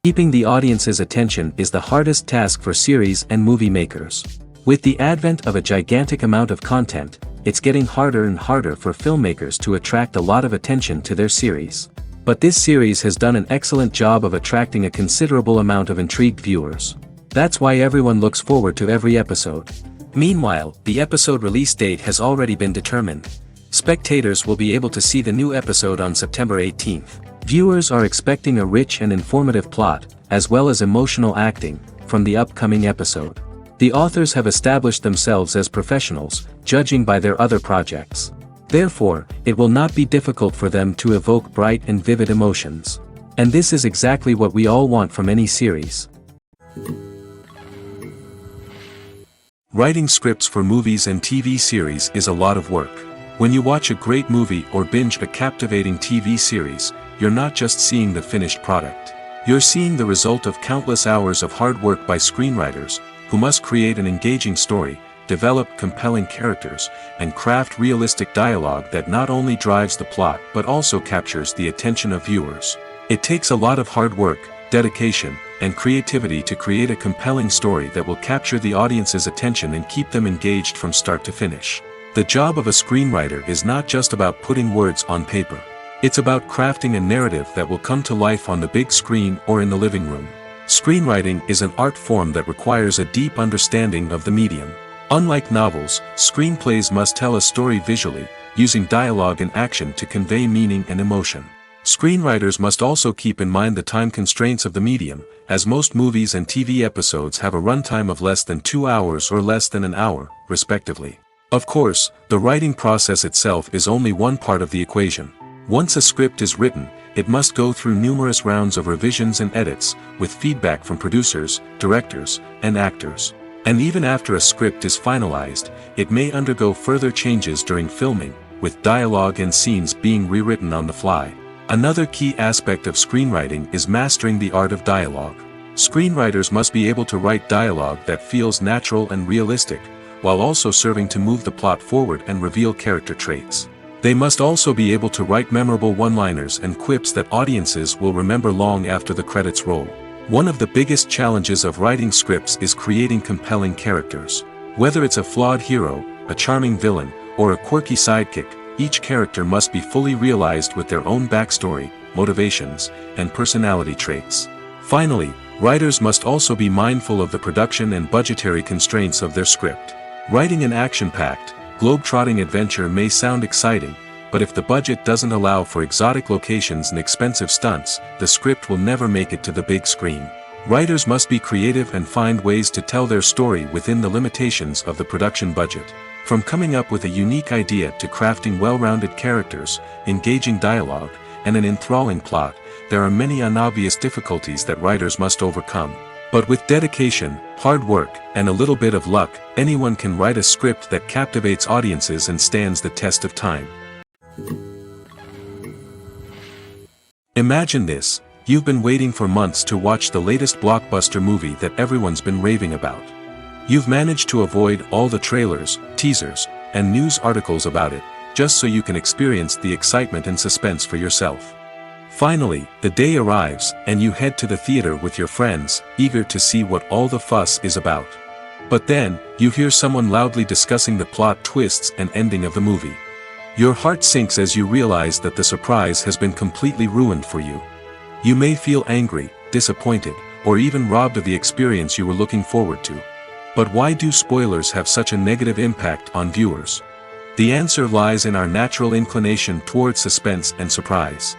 Keeping the audience's attention is the hardest task for series and movie makers. With the advent of a gigantic amount of content, it's getting harder and harder for filmmakers to attract a lot of attention to their series. But this series has done an excellent job of attracting a considerable amount of intrigued viewers. That's why everyone looks forward to every episode. Meanwhile, the episode release date has already been determined. Spectators will be able to see the new episode on September 18th. Viewers are expecting a rich and informative plot, as well as emotional acting, from the upcoming episode. The authors have established themselves as professionals, judging by their other projects. Therefore, it will not be difficult for them to evoke bright and vivid emotions. And this is exactly what we all want from any series. Writing scripts for movies and TV series is a lot of work. When you watch a great movie or binge a captivating TV series, you're not just seeing the finished product. You're seeing the result of countless hours of hard work by screenwriters, who must create an engaging story, develop compelling characters, and craft realistic dialogue that not only drives the plot but also captures the attention of viewers. It takes a lot of hard work, dedication, and creativity to create a compelling story that will capture the audience's attention and keep them engaged from start to finish. The job of a screenwriter is not just about putting words on paper. It's about crafting a narrative that will come to life on the big screen or in the living room. Screenwriting is an art form that requires a deep understanding of the medium. Unlike novels, screenplays must tell a story visually, using dialogue and action to convey meaning and emotion. Screenwriters must also keep in mind the time constraints of the medium, as most movies and TV episodes have a runtime of less than 2 hours or less than an hour, respectively. Of course, the writing process itself is only one part of the equation. Once a script is written, it must go through numerous rounds of revisions and edits, with feedback from producers, directors, and actors. And even after a script is finalized, it may undergo further changes during filming, with dialogue and scenes being rewritten on the fly. Another key aspect of screenwriting is mastering the art of dialogue. Screenwriters must be able to write dialogue that feels natural and realistic, while also serving to move the plot forward and reveal character traits. They must also be able to write memorable one-liners and quips that audiences will remember long after the credits roll. One of the biggest challenges of writing scripts is creating compelling characters. Whether it's a flawed hero, a charming villain, or a quirky sidekick, each character must be fully realized with their own backstory, motivations, and personality traits. Finally, writers must also be mindful of the production and budgetary constraints of their script. Writing an action-packed, globe-trotting adventure may sound exciting, but if the budget doesn't allow for exotic locations and expensive stunts, the script will never make it to the big screen. Writers must be creative and find ways to tell their story within the limitations of the production budget. From coming up with a unique idea to crafting well-rounded characters, engaging dialogue, and an enthralling plot, there are many unobvious difficulties that writers must overcome. But with dedication, hard work, and a little bit of luck, anyone can write a script that captivates audiences and stands the test of time. Imagine this: you've been waiting for months to watch the latest blockbuster movie that everyone's been raving about. You've managed to avoid all the trailers, teasers, and news articles about it, just so you can experience the excitement and suspense for yourself. Finally, the day arrives, and you head to the theater with your friends, eager to see what all the fuss is about. But then, you hear someone loudly discussing the plot twists and ending of the movie. Your heart sinks as you realize that the surprise has been completely ruined for you. You may feel angry, disappointed, or even robbed of the experience you were looking forward to. But why do spoilers have such a negative impact on viewers? The answer lies in our natural inclination towards suspense and surprise.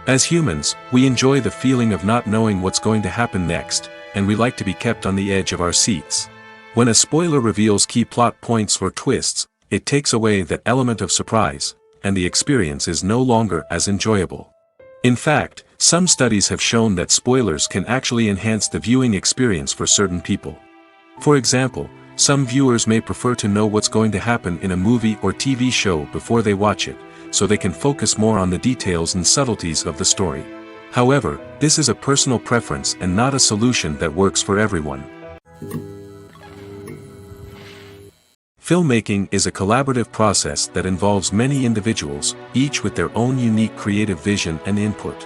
As humans, we enjoy the feeling of not knowing what's going to happen next, and we like to be kept on the edge of our seats. When a spoiler reveals key plot points or twists, it takes away that element of surprise, and the experience is no longer as enjoyable. In fact, some studies have shown that spoilers can actually enhance the viewing experience for certain people. For example, some viewers may prefer to know what's going to happen in a movie or TV show before they watch it, so they can focus more on the details and subtleties of the story. However, this is a personal preference and not a solution that works for everyone. Filmmaking is a collaborative process that involves many individuals, each with their own unique creative vision and input.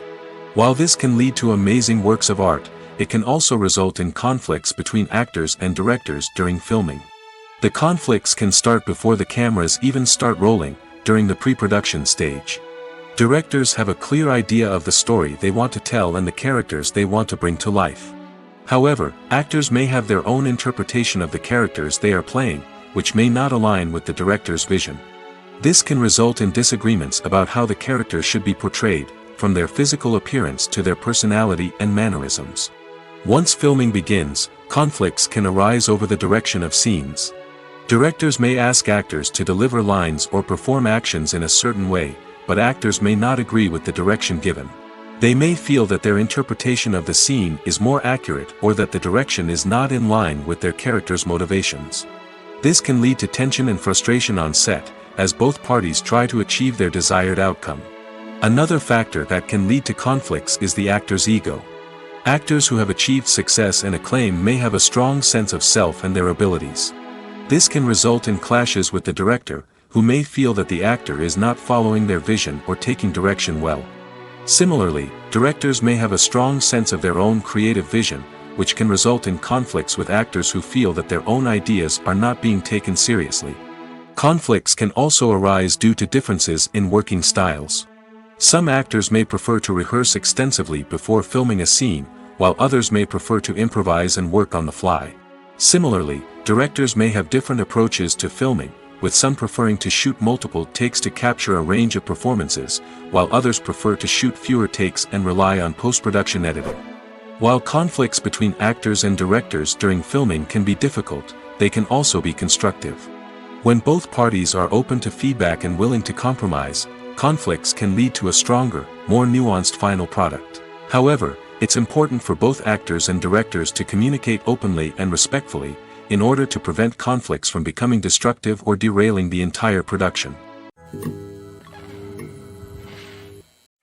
While this can lead to amazing works of art, it can also result in conflicts between actors and directors during filming. The conflicts can start before the cameras even start rolling, during the pre-production stage. Directors have a clear idea of the story they want to tell and the characters they want to bring to life. However, actors may have their own interpretation of the characters they are playing, which may not align with the director's vision. This can result in disagreements about how the characters should be portrayed, from their physical appearance to their personality and mannerisms. Once filming begins, conflicts can arise over the direction of scenes. Directors may ask actors to deliver lines or perform actions in a certain way, but actors may not agree with the direction given. They may feel that their interpretation of the scene is more accurate or that the direction is not in line with their character's motivations. This can lead to tension and frustration on set, as both parties try to achieve their desired outcome. Another factor that can lead to conflicts is the actor's ego. Actors who have achieved success and acclaim may have a strong sense of self and their abilities. This can result in clashes with the director, who may feel that the actor is not following their vision or taking direction well. Similarly, directors may have a strong sense of their own creative vision, which can result in conflicts with actors who feel that their own ideas are not being taken seriously. Conflicts can also arise due to differences in working styles. Some actors may prefer to rehearse extensively before filming a scene, while others may prefer to improvise and work on the fly. Similarly, directors may have different approaches to filming, with some preferring to shoot multiple takes to capture a range of performances, while others prefer to shoot fewer takes and rely on post-production editing. While conflicts between actors and directors during filming can be difficult, they can also be constructive. When both parties are open to feedback and willing to compromise, conflicts can lead to a stronger, more nuanced final product. However, it's important for both actors and directors to communicate openly and respectfully, in order to prevent conflicts from becoming destructive or derailing the entire production.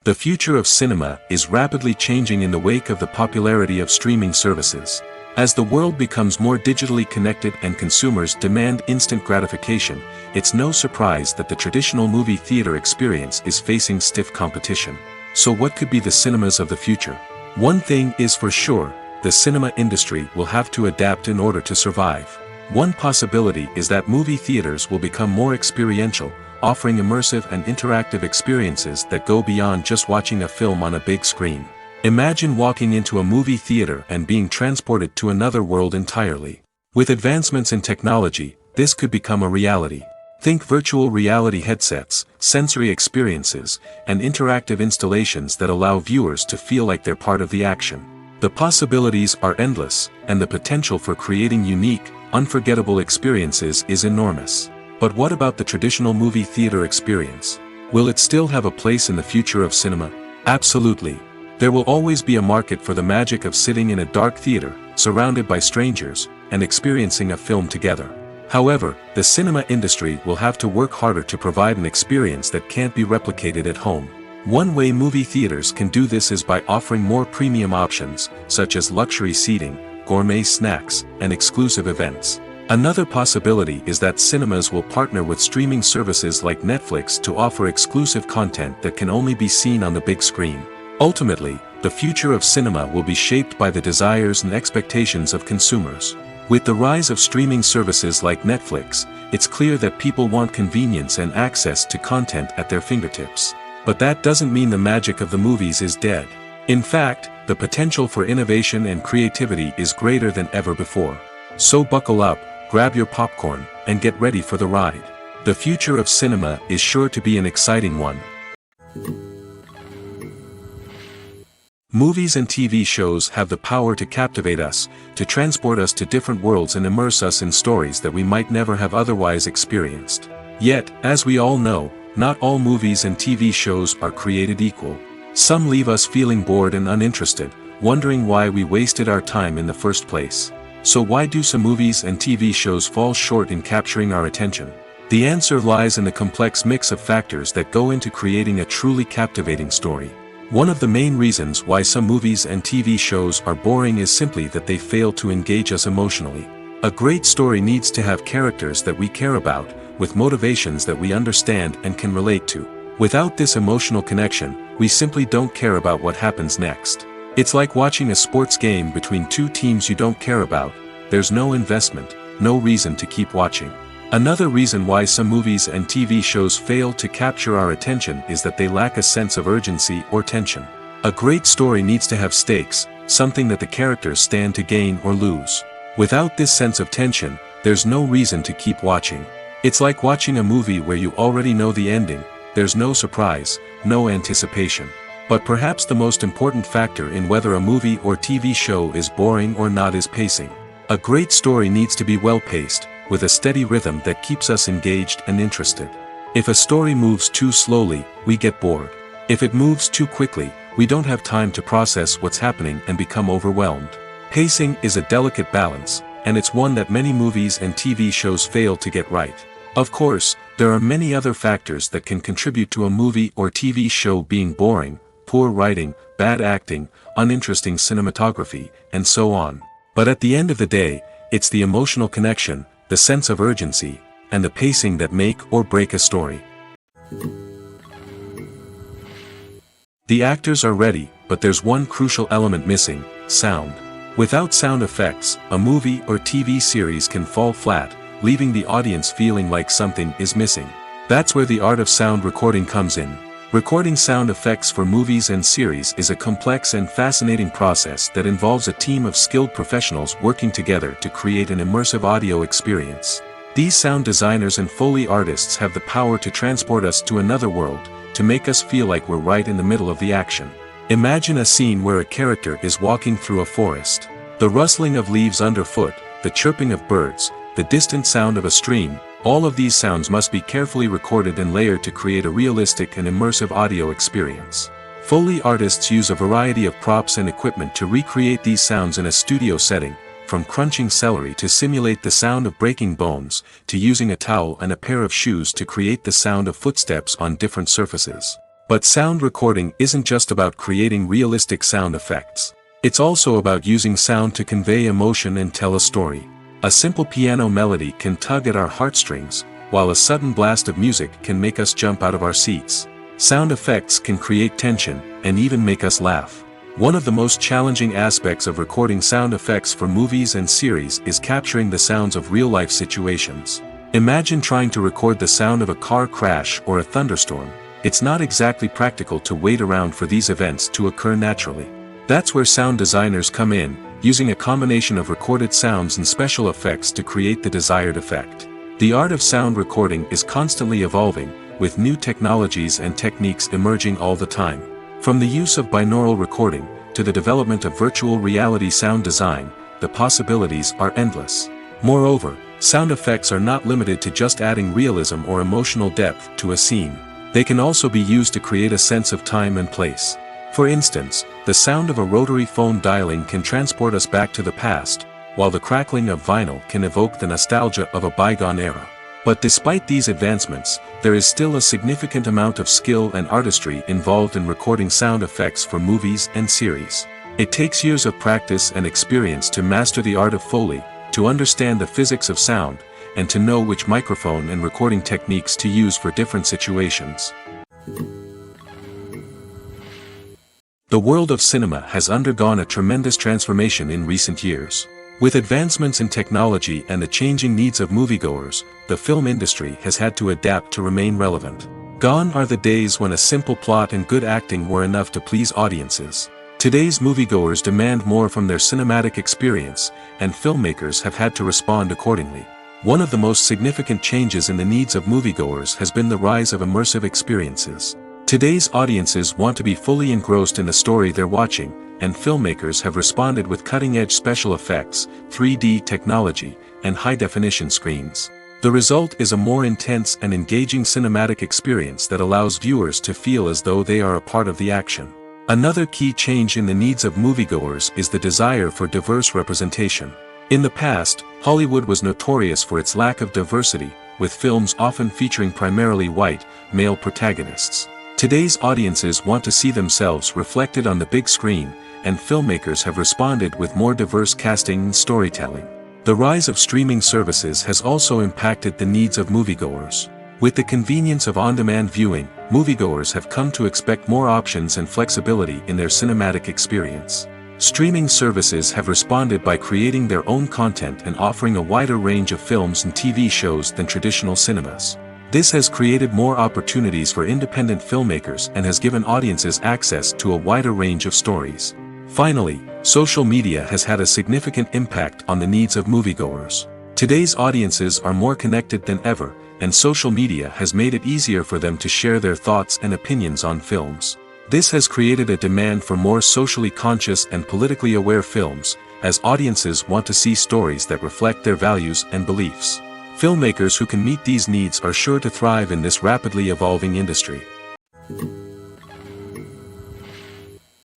The future of cinema is rapidly changing in the wake of the popularity of streaming services. As the world becomes more digitally connected and consumers demand instant gratification, it's no surprise that the traditional movie theater experience is facing stiff competition. So what could be the cinemas of the future? One thing is for sure, the cinema industry will have to adapt in order to survive. One possibility is that movie theaters will become more experiential, offering immersive and interactive experiences that go beyond just watching a film on a big screen. Imagine walking into a movie theater and being transported to another world entirely. With advancements in technology, this could become a reality. Think virtual reality headsets, sensory experiences, and interactive installations that allow viewers to feel like they're part of the action. The possibilities are endless, and the potential for creating unique, unforgettable experiences is enormous. But what about the traditional movie theater experience? Will it still have a place in the future of cinema? Absolutely. There will always be a market for the magic of sitting in a dark theater, surrounded by strangers, and experiencing a film together. However, the cinema industry will have to work harder to provide an experience that can't be replicated at home. One way movie theaters can do this is by offering more premium options, such as luxury seating, gourmet snacks, and exclusive events. Another possibility is that cinemas will partner with streaming services like Netflix to offer exclusive content that can only be seen on the big screen. Ultimately, the future of cinema will be shaped by the desires and expectations of consumers. With the rise of streaming services like Netflix, it's clear that people want convenience and access to content at their fingertips. But that doesn't mean the magic of the movies is dead. In fact, the potential for innovation and creativity is greater than ever before. So buckle up, grab your popcorn, and get ready for the ride. The future of cinema is sure to be an exciting one. Movies and TV shows have the power to captivate us, to transport us to different worlds and immerse us in stories that we might never have otherwise experienced. Yet, as we all know, not all movies and TV shows are created equal. Some leave us feeling bored and uninterested, wondering why we wasted our time in the first place. So why do some movies and TV shows fall short in capturing our attention? The answer lies in the complex mix of factors that go into creating a truly captivating story. One of the main reasons why some movies and TV shows are boring is simply that they fail to engage us emotionally. A great story needs to have characters that we care about, with motivations that we understand and can relate to. Without this emotional connection, we simply don't care about what happens next. It's like watching a sports game between two teams you don't care about. There's no investment, no reason to keep watching. Another reason why some movies and TV shows fail to capture our attention is that they lack a sense of urgency or tension. A great story needs to have stakes, something that the characters stand to gain or lose. Without this sense of tension, there's no reason to keep watching. It's like watching a movie where you already know the ending, there's no surprise, no anticipation. But perhaps the most important factor in whether a movie or TV show is boring or not is pacing. A great story needs to be well-paced, with a steady rhythm that keeps us engaged and interested. If a story moves too slowly, we get bored. If it moves too quickly, we don't have time to process what's happening and become overwhelmed. Pacing is a delicate balance, and it's one that many movies and TV shows fail to get right. Of course, there are many other factors that can contribute to a movie or TV show being boring: poor writing, bad acting, uninteresting cinematography, and so on. But at the end of the day, it's the emotional connection, the sense of urgency, and the pacing that make or break a story. The actors are ready, but there's one crucial element missing: sound. Without sound effects, a movie or TV series can fall flat, leaving the audience feeling like something is missing. That's where the art of sound recording comes in. Recording sound effects for movies and series is a complex and fascinating process that involves a team of skilled professionals working together to create an immersive audio experience. These sound designers and Foley artists have the power to transport us to another world, to make us feel like we're right in the middle of the action. Imagine a scene where a character is walking through a forest. The rustling of leaves underfoot, the chirping of birds, the distant sound of a stream, all of these sounds must be carefully recorded and layered to create a realistic and immersive audio experience. Foley artists use a variety of props and equipment to recreate these sounds in a studio setting, from crunching celery to simulate the sound of breaking bones, to using a towel and a pair of shoes to create the sound of footsteps on different surfaces. But sound recording isn't just about creating realistic sound effects. It's also about using sound to convey emotion and tell a story. A simple piano melody can tug at our heartstrings, while a sudden blast of music can make us jump out of our seats. Sound effects can create tension, and even make us laugh. One of the most challenging aspects of recording sound effects for movies and series is capturing the sounds of real-life situations. Imagine trying to record the sound of a car crash or a thunderstorm. It's not exactly practical to wait around for these events to occur naturally. That's where sound designers come in, using a combination of recorded sounds and special effects to create the desired effect. The art of sound recording is constantly evolving, with new technologies and techniques emerging all the time. From the use of binaural recording, to the development of virtual reality sound design, the possibilities are endless. Moreover, sound effects are not limited to just adding realism or emotional depth to a scene. They can also be used to create a sense of time and place. For instance, the sound of a rotary phone dialing can transport us back to the past, while the crackling of vinyl can evoke the nostalgia of a bygone era. But despite these advancements, there is still a significant amount of skill and artistry involved in recording sound effects for movies and series. It takes years of practice and experience to master the art of Foley, to understand the physics of sound, and to know which microphone and recording techniques to use for different situations. The world of cinema has undergone a tremendous transformation in recent years. With advancements in technology and the changing needs of moviegoers, the film industry has had to adapt to remain relevant. Gone are the days when a simple plot and good acting were enough to please audiences. Today's moviegoers demand more from their cinematic experience, and filmmakers have had to respond accordingly. One of the most significant changes in the needs of moviegoers has been the rise of immersive experiences. Today's audiences want to be fully engrossed in the story they're watching, and filmmakers have responded with cutting-edge special effects, 3D technology, and high-definition screens. The result is a more intense and engaging cinematic experience that allows viewers to feel as though they are a part of the action. Another key change in the needs of moviegoers is the desire for diverse representation. In the past, Hollywood was notorious for its lack of diversity, with films often featuring primarily white, male protagonists. Today's audiences want to see themselves reflected on the big screen, and filmmakers have responded with more diverse casting and storytelling. The rise of streaming services has also impacted the needs of moviegoers. With the convenience of on-demand viewing, moviegoers have come to expect more options and flexibility in their cinematic experience. Streaming services have responded by creating their own content and offering a wider range of films and TV shows than traditional cinemas. This has created more opportunities for independent filmmakers and has given audiences access to a wider range of stories. Finally, social media has had a significant impact on the needs of moviegoers. Today's audiences are more connected than ever, and social media has made it easier for them to share their thoughts and opinions on films. This has created a demand for more socially conscious and politically aware films, as audiences want to see stories that reflect their values and beliefs. Filmmakers who can meet these needs are sure to thrive in this rapidly evolving industry.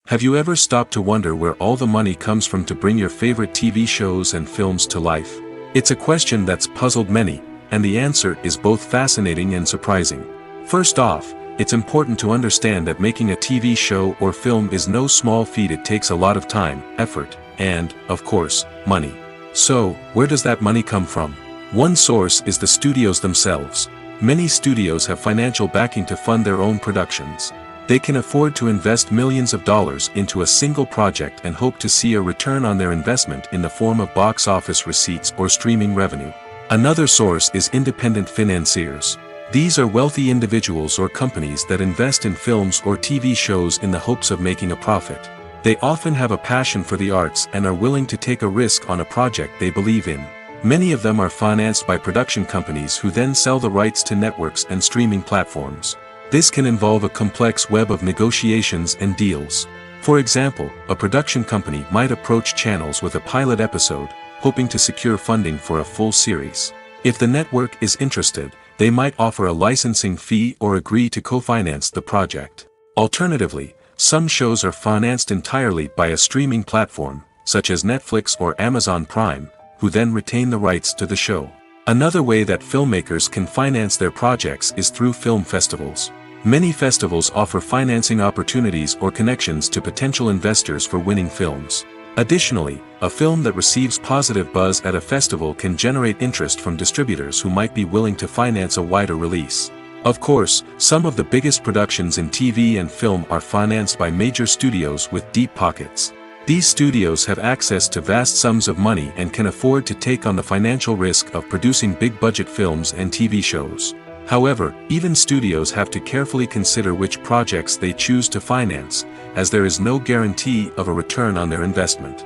Have you ever stopped to wonder where all the money comes from to bring your favorite TV shows and films to life? It's a question that's puzzled many, and the answer is both fascinating and surprising. First off, it's important to understand that making a TV show or film is no small feat. It takes a lot of time, effort, and, of course, money. So, where does that money come from? One source is the studios themselves. Many studios have financial backing to fund their own productions. They can afford to invest millions of dollars into a single project and hope to see a return on their investment in the form of box office receipts or streaming revenue. Another source is independent financiers. These are wealthy individuals or companies that invest in films or TV shows in the hopes of making a profit. They often have a passion for the arts and are willing to take a risk on a project they believe in. Many of them are financed by production companies who then sell the rights to networks and streaming platforms. This can involve a complex web of negotiations and deals. For example, a production company might approach channels with a pilot episode, hoping to secure funding for a full series. If the network is interested, they might offer a licensing fee or agree to co-finance the project. Alternatively, some shows are financed entirely by a streaming platform, such as Netflix or Amazon Prime, who then retain the rights to the show. Another way that filmmakers can finance their projects is through film festivals. Many festivals offer financing opportunities or connections to potential investors for winning films. Additionally, a film that receives positive buzz at a festival can generate interest from distributors who might be willing to finance a wider release. Of course, some of the biggest productions in TV and film are financed by major studios with deep pockets. These studios have access to vast sums of money and can afford to take on the financial risk of producing big-budget films and TV shows. However, even studios have to carefully consider which projects they choose to finance, as there is no guarantee of a return on their investment.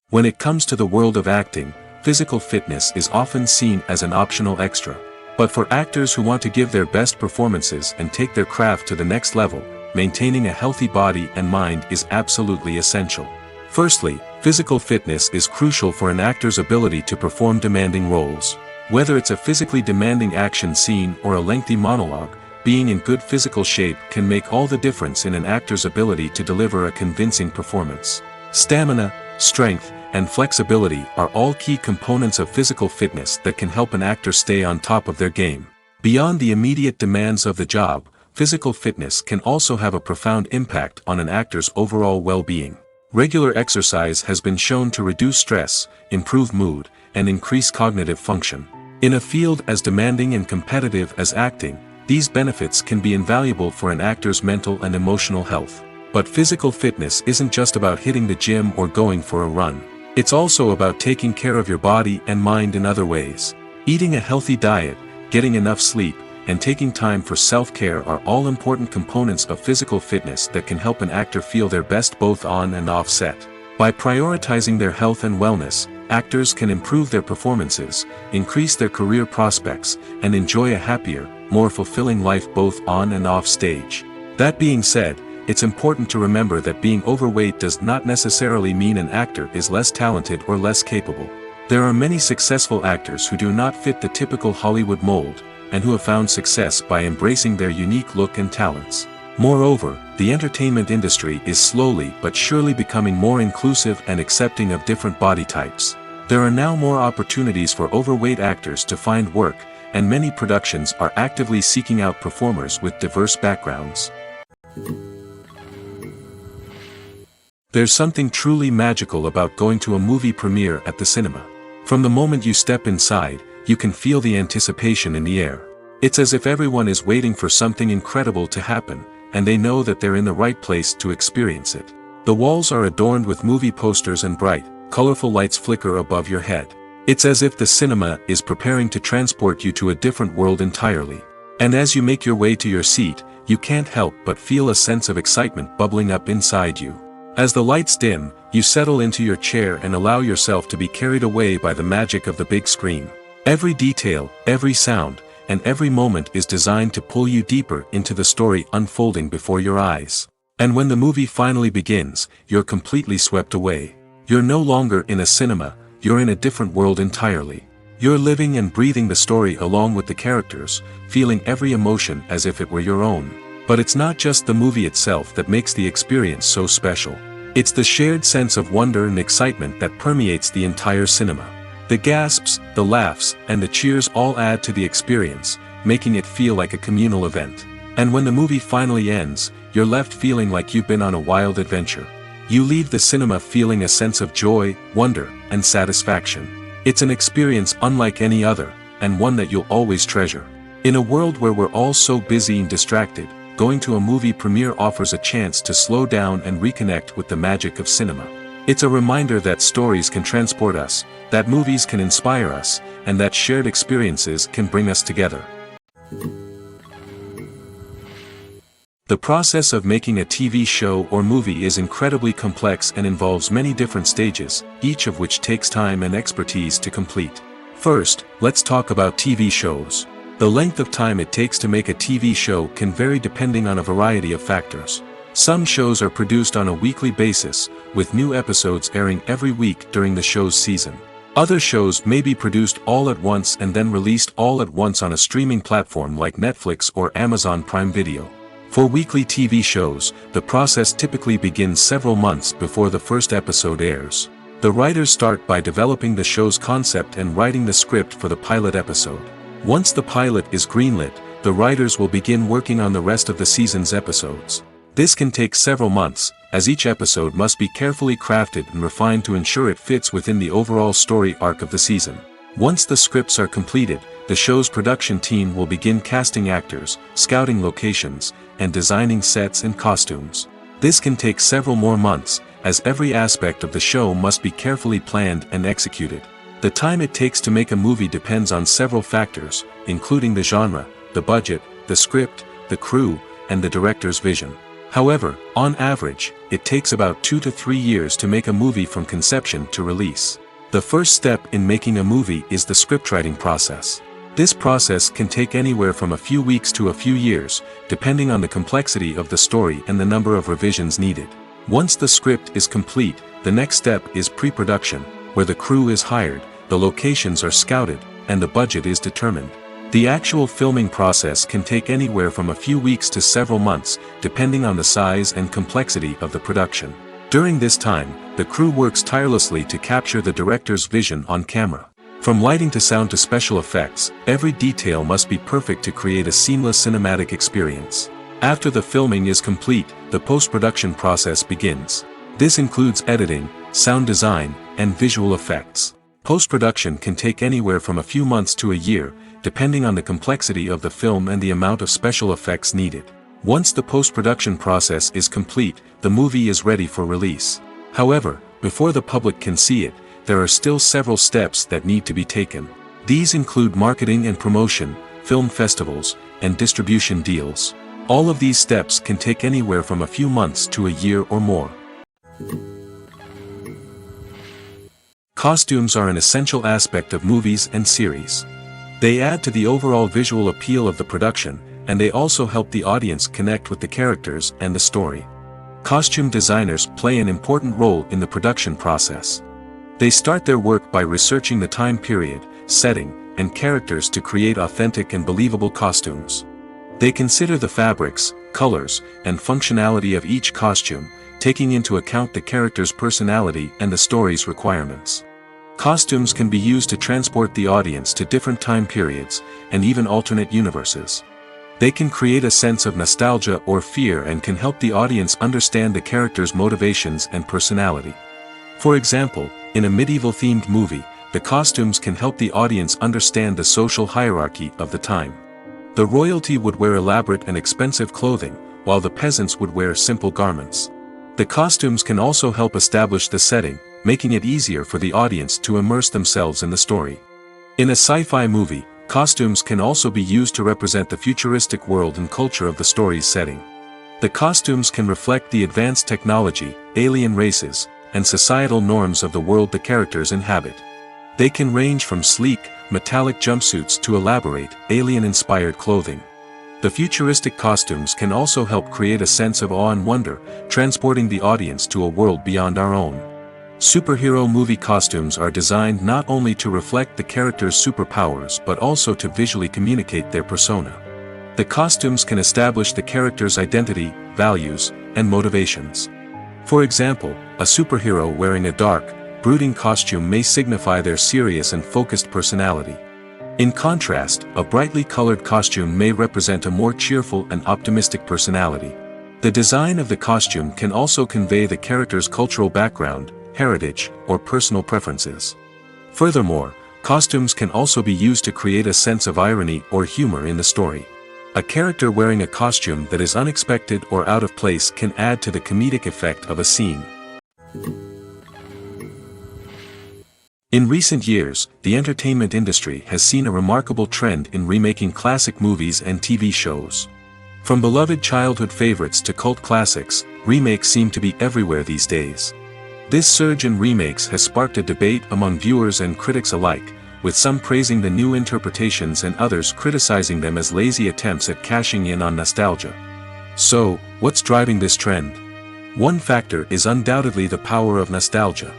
When it comes to the world of acting, physical fitness is often seen as an optional extra. But for actors who want to give their best performances and take their craft to the next level, maintaining a healthy body and mind is absolutely essential. Firstly, physical fitness is crucial for an actor's ability to perform demanding roles. Whether it's a physically demanding action scene or a lengthy monologue, being in good physical shape can make all the difference in an actor's ability to deliver a convincing performance. Stamina, strength, and flexibility are all key components of physical fitness that can help an actor stay on top of their game. Beyond the immediate demands of the job, physical fitness can also have a profound impact on an actor's overall well-being. Regular exercise has been shown to reduce stress, improve mood, and increase cognitive function. In a field as demanding and competitive as acting, these benefits can be invaluable for an actor's mental and emotional health. But physical fitness isn't just about hitting the gym or going for a run. It's also about taking care of your body and mind in other ways. Eating a healthy diet, getting enough sleep, and taking time for self-care are all important components of physical fitness that can help an actor feel their best both on and off set. By prioritizing their health and wellness, actors can improve their performances, increase their career prospects, and enjoy a happier, more fulfilling life both on and off stage. That being said, it's important to remember that being overweight does not necessarily mean an actor is less talented or less capable. There are many successful actors who do not fit the typical Hollywood mold, and who have found success by embracing their unique look and talents. Moreover, the entertainment industry is slowly but surely becoming more inclusive and accepting of different body types. There are now more opportunities for overweight actors to find work, and many productions are actively seeking out performers with diverse backgrounds. There's something truly magical about going to a movie premiere at the cinema. From the moment you step inside, you can feel the anticipation in the air. It's as if everyone is waiting for something incredible to happen, and they know that they're in the right place to experience it. The walls are adorned with movie posters and bright, colorful lights flicker above your head. It's as if the cinema is preparing to transport you to a different world entirely. And as you make your way to your seat, you can't help but feel a sense of excitement bubbling up inside you. As the lights dim, you settle into your chair and allow yourself to be carried away by the magic of the big screen. Every detail, every sound, and every moment is designed to pull you deeper into the story unfolding before your eyes. And when the movie finally begins, you're completely swept away. You're no longer in a cinema, you're in a different world entirely. You're living and breathing the story along with the characters, feeling every emotion as if it were your own. But it's not just the movie itself that makes the experience so special. It's the shared sense of wonder and excitement that permeates the entire cinema. The gasps, the laughs, and the cheers all add to the experience, making it feel like a communal event. And when the movie finally ends, you're left feeling like you've been on a wild adventure. You leave the cinema feeling a sense of joy, wonder, and satisfaction. It's an experience unlike any other, and one that you'll always treasure. In a world where we're all so busy and distracted, going to a movie premiere offers a chance to slow down and reconnect with the magic of cinema. It's a reminder that stories can transport us, that movies can inspire us, and that shared experiences can bring us together. The process of making a TV show or movie is incredibly complex and involves many different stages, each of which takes time and expertise to complete. First, let's talk about TV shows. The length of time it takes to make a TV show can vary depending on a variety of factors. Some shows are produced on a weekly basis, with new episodes airing every week during the show's season. Other shows may be produced all at once and then released all at once on a streaming platform like Netflix or Amazon Prime Video. For weekly TV shows, the process typically begins several months before the first episode airs. The writers start by developing the show's concept and writing the script for the pilot episode. Once the pilot is greenlit, the writers will begin working on the rest of the season's episodes. This can take several months, as each episode must be carefully crafted and refined to ensure it fits within the overall story arc of the season. Once the scripts are completed, the show's production team will begin casting actors, scouting locations, and designing sets and costumes. This can take several more months, as every aspect of the show must be carefully planned and executed. The time it takes to make a movie depends on several factors, including the genre, the budget, the script, the crew, and the director's vision. However, on average, it takes about 2 to 3 years to make a movie from conception to release. The first step in making a movie is the scriptwriting process. This process can take anywhere from a few weeks to a few years, depending on the complexity of the story and the number of revisions needed. Once the script is complete, the next step is pre-production, where the crew is hired, the locations are scouted, and the budget is determined. The actual filming process can take anywhere from a few weeks to several months, depending on the size and complexity of the production. During this time, the crew works tirelessly to capture the director's vision on camera. From lighting to sound to special effects, every detail must be perfect to create a seamless cinematic experience. After the filming is complete, the post-production process begins. This includes editing, sound design, and visual effects. Post-production can take anywhere from a few months to a year, depending on the complexity of the film and the amount of special effects needed. Once the post-production process is complete, the movie is ready for release. However, before the public can see it, there are still several steps that need to be taken. These include marketing and promotion, film festivals, and distribution deals. All of these steps can take anywhere from a few months to a year or more. Costumes are an essential aspect of movies and series. They add to the overall visual appeal of the production, and they also help the audience connect with the characters and the story. Costume designers play an important role in the production process. They start their work by researching the time period, setting, and characters to create authentic and believable costumes. They consider the fabrics, colors, and functionality of each costume, taking into account the character's personality and the story's requirements. Costumes can be used to transport the audience to different time periods, and even alternate universes. They can create a sense of nostalgia or fear and can help the audience understand the character's motivations and personality. For example, in a medieval-themed movie, the costumes can help the audience understand the social hierarchy of the time. The royalty would wear elaborate and expensive clothing, while the peasants would wear simple garments. The costumes can also help establish the setting, making it easier for the audience to immerse themselves in the story. In a sci-fi movie, costumes can also be used to represent the futuristic world and culture of the story's setting. The costumes can reflect the advanced technology, alien races, and societal norms of the world the characters inhabit. They can range from sleek, metallic jumpsuits to elaborate, alien-inspired clothing. The futuristic costumes can also help create a sense of awe and wonder, transporting the audience to a world beyond our own. Superhero movie costumes are designed not only to reflect the character's superpowers but also to visually communicate their persona. The costumes can establish the character's identity, values, and motivations. For example, a superhero wearing a dark, brooding costume may signify their serious and focused personality. In contrast, a brightly colored costume may represent a more cheerful and optimistic personality. The design of the costume can also convey the character's cultural background, heritage, or personal preferences. Furthermore, costumes can also be used to create a sense of irony or humor in the story. A character wearing a costume that is unexpected or out of place can add to the comedic effect of a scene. In recent years, the entertainment industry has seen a remarkable trend in remaking classic movies and TV shows. From beloved childhood favorites to cult classics, remakes seem to be everywhere these days. This surge in remakes has sparked a debate among viewers and critics alike, with some praising the new interpretations and others criticizing them as lazy attempts at cashing in on nostalgia. So, what's driving this trend? One factor is undoubtedly the power of nostalgia.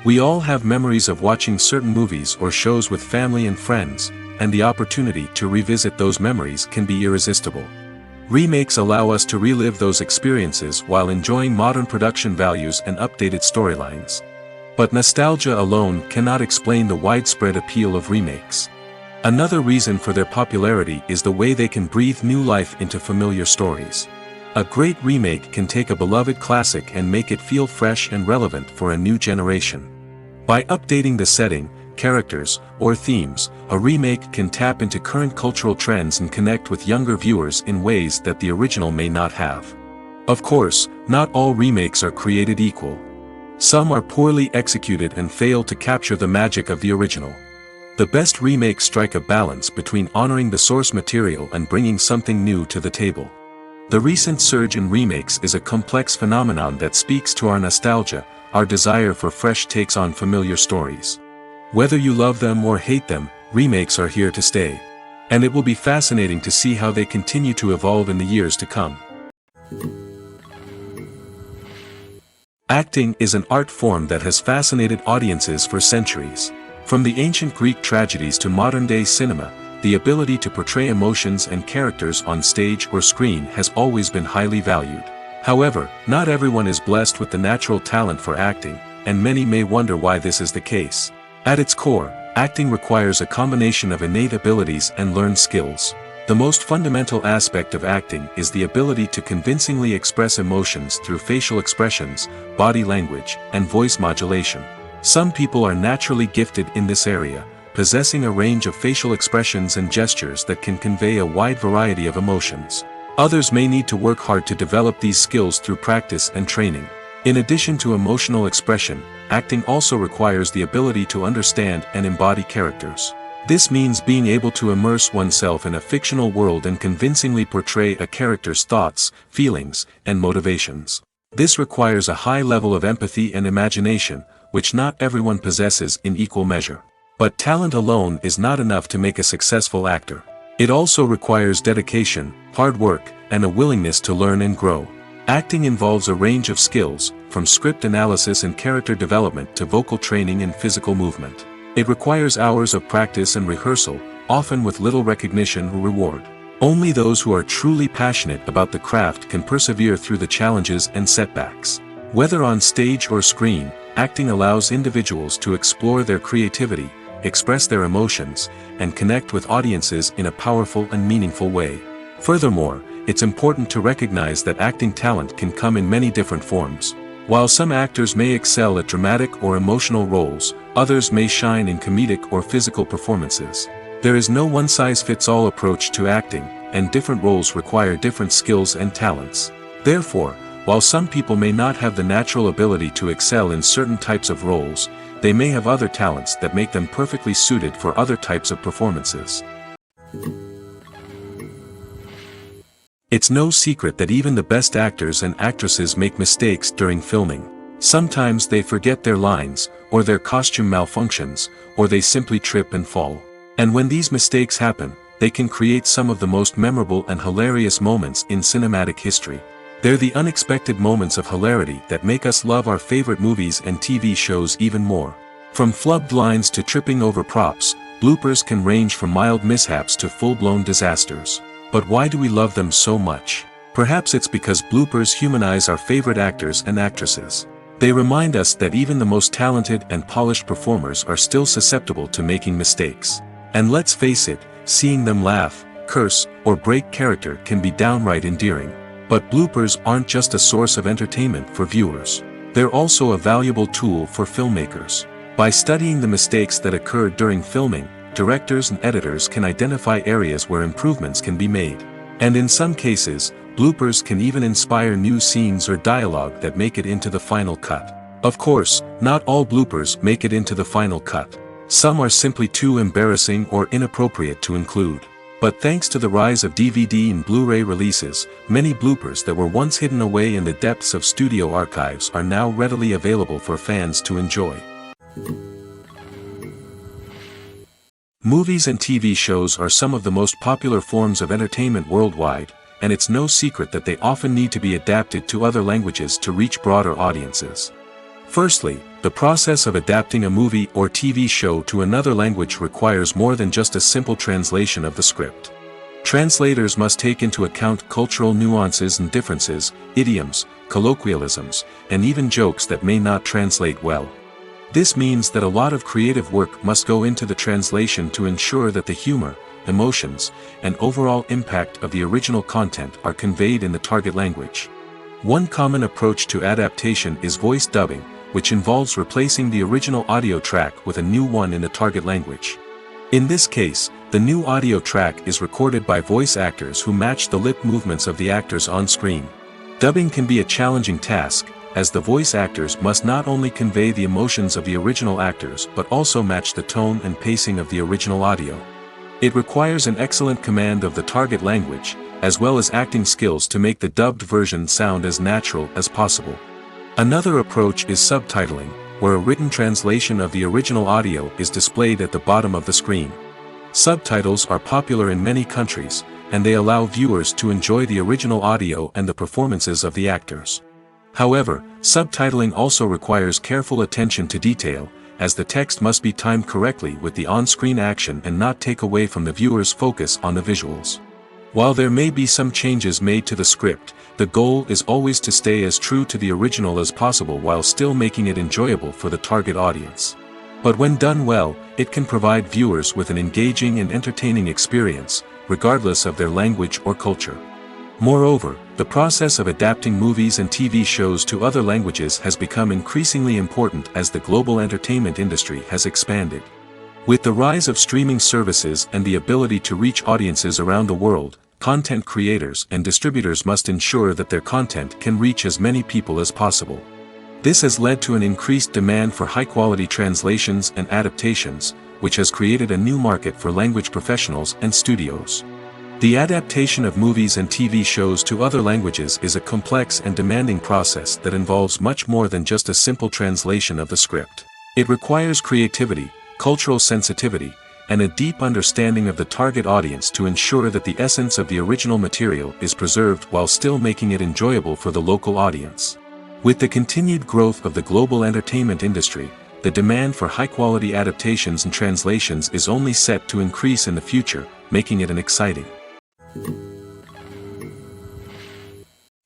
We all have memories of watching certain movies or shows with family and friends, and the opportunity to revisit those memories can be irresistible. Remakes allow us to relive those experiences while enjoying modern production values and updated storylines. But nostalgia alone cannot explain the widespread appeal of remakes. Another reason for their popularity is the way they can breathe new life into familiar stories. A great remake can take a beloved classic and make it feel fresh and relevant for a new generation. By updating the setting, characters, or themes, a remake can tap into current cultural trends and connect with younger viewers in ways that the original may not have. Of course, not all remakes are created equal. Some are poorly executed and fail to capture the magic of the original. The best remakes strike a balance between honoring the source material and bringing something new to the table. The recent surge in remakes is a complex phenomenon that speaks to our nostalgia, our desire for fresh takes on familiar stories. Whether you love them or hate them, remakes are here to stay. And it will be fascinating to see how they continue to evolve in the years to come. Acting is an art form that has fascinated audiences for centuries. From the ancient Greek tragedies to modern-day cinema, the ability to portray emotions and characters on stage or screen has always been highly valued. However, not everyone is blessed with the natural talent for acting, and many may wonder why this is the case. At its core, acting requires a combination of innate abilities and learned skills. The most fundamental aspect of acting is the ability to convincingly express emotions through facial expressions, body language, and voice modulation. Some people are naturally gifted in this area, possessing a range of facial expressions and gestures that can convey a wide variety of emotions. Others may need to work hard to develop these skills through practice and training. In addition to emotional expression, acting also requires the ability to understand and embody characters. This means being able to immerse oneself in a fictional world and convincingly portray a character's thoughts, feelings, and motivations. This requires a high level of empathy and imagination, which not everyone possesses in equal measure. But talent alone is not enough to make a successful actor. It also requires dedication, hard work, and a willingness to learn and grow. Acting involves a range of skills, from script analysis and character development to vocal training and physical movement. It requires hours of practice and rehearsal, often with little recognition or reward. Only those who are truly passionate about the craft can persevere through the challenges and setbacks. Whether on stage or screen, acting allows individuals to explore their creativity, express their emotions, and connect with audiences in a powerful and meaningful way. Furthermore, it's important to recognize that acting talent can come in many different forms. While some actors may excel at dramatic or emotional roles, others may shine in comedic or physical performances. There is no one-size-fits-all approach to acting, and different roles require different skills and talents. Therefore, while some people may not have the natural ability to excel in certain types of roles, they may have other talents that make them perfectly suited for other types of performances. It's no secret that even the best actors and actresses make mistakes during filming. Sometimes they forget their lines, or their costume malfunctions, or they simply trip and fall. And when these mistakes happen, they can create some of the most memorable and hilarious moments in cinematic history. They're the unexpected moments of hilarity that make us love our favorite movies and TV shows even more. From flubbed lines to tripping over props, bloopers can range from mild mishaps to full-blown disasters. But why do we love them so much? Perhaps it's because bloopers humanize our favorite actors and actresses. They remind us that even the most talented and polished performers are still susceptible to making mistakes. And let's face it, seeing them laugh, curse, or break character can be downright endearing. But bloopers aren't just a source of entertainment for viewers. They're also a valuable tool for filmmakers. By studying the mistakes that occurred during filming, directors and editors can identify areas where improvements can be made. And in some cases, bloopers can even inspire new scenes or dialogue that make it into the final cut. Of course, not all bloopers make it into the final cut. Some are simply too embarrassing or inappropriate to include. But thanks to the rise of DVD and Blu-ray releases, many bloopers that were once hidden away in the depths of studio archives are now readily available for fans to enjoy. Movies and TV shows are some of the most popular forms of entertainment worldwide, and it's no secret that they often need to be adapted to other languages to reach broader audiences. Firstly, the process of adapting a movie or TV show to another language requires more than just a simple translation of the script. Translators must take into account cultural nuances and differences, idioms, colloquialisms, and even jokes that may not translate well. This means that a lot of creative work must go into the translation to ensure that the humor, emotions, and overall impact of the original content are conveyed in the target language. One common approach to adaptation is voice dubbing, which involves replacing the original audio track with a new one in the target language. In this case, the new audio track is recorded by voice actors who match the lip movements of the actors on screen. Dubbing can be a challenging task, as the voice actors must not only convey the emotions of the original actors but also match the tone and pacing of the original audio. It requires an excellent command of the target language, as well as acting skills to make the dubbed version sound as natural as possible. Another approach is subtitling, where a written translation of the original audio is displayed at the bottom of the screen. Subtitles are popular in many countries, and they allow viewers to enjoy the original audio and the performances of the actors. However, subtitling also requires careful attention to detail, as the text must be timed correctly with the on-screen action and not take away from the viewer's focus on the visuals. While there may be some changes made to the script, the goal is always to stay as true to the original as possible while still making it enjoyable for the target audience. But when done well, it can provide viewers with an engaging and entertaining experience, regardless of their language or culture. Moreover, the process of adapting movies and TV shows to other languages has become increasingly important as the global entertainment industry has expanded. With the rise of streaming services and the ability to reach audiences around the world, content creators and distributors must ensure that their content can reach as many people as possible. This has led to an increased demand for high-quality translations and adaptations, which has created a new market for language professionals and studios. The adaptation of movies and TV shows to other languages is a complex and demanding process that involves much more than just a simple translation of the script. It requires creativity, cultural sensitivity, and a deep understanding of the target audience to ensure that the essence of the original material is preserved while still making it enjoyable for the local audience. With the continued growth of the global entertainment industry, the demand for high-quality adaptations and translations is only set to increase in the future, making it an exciting.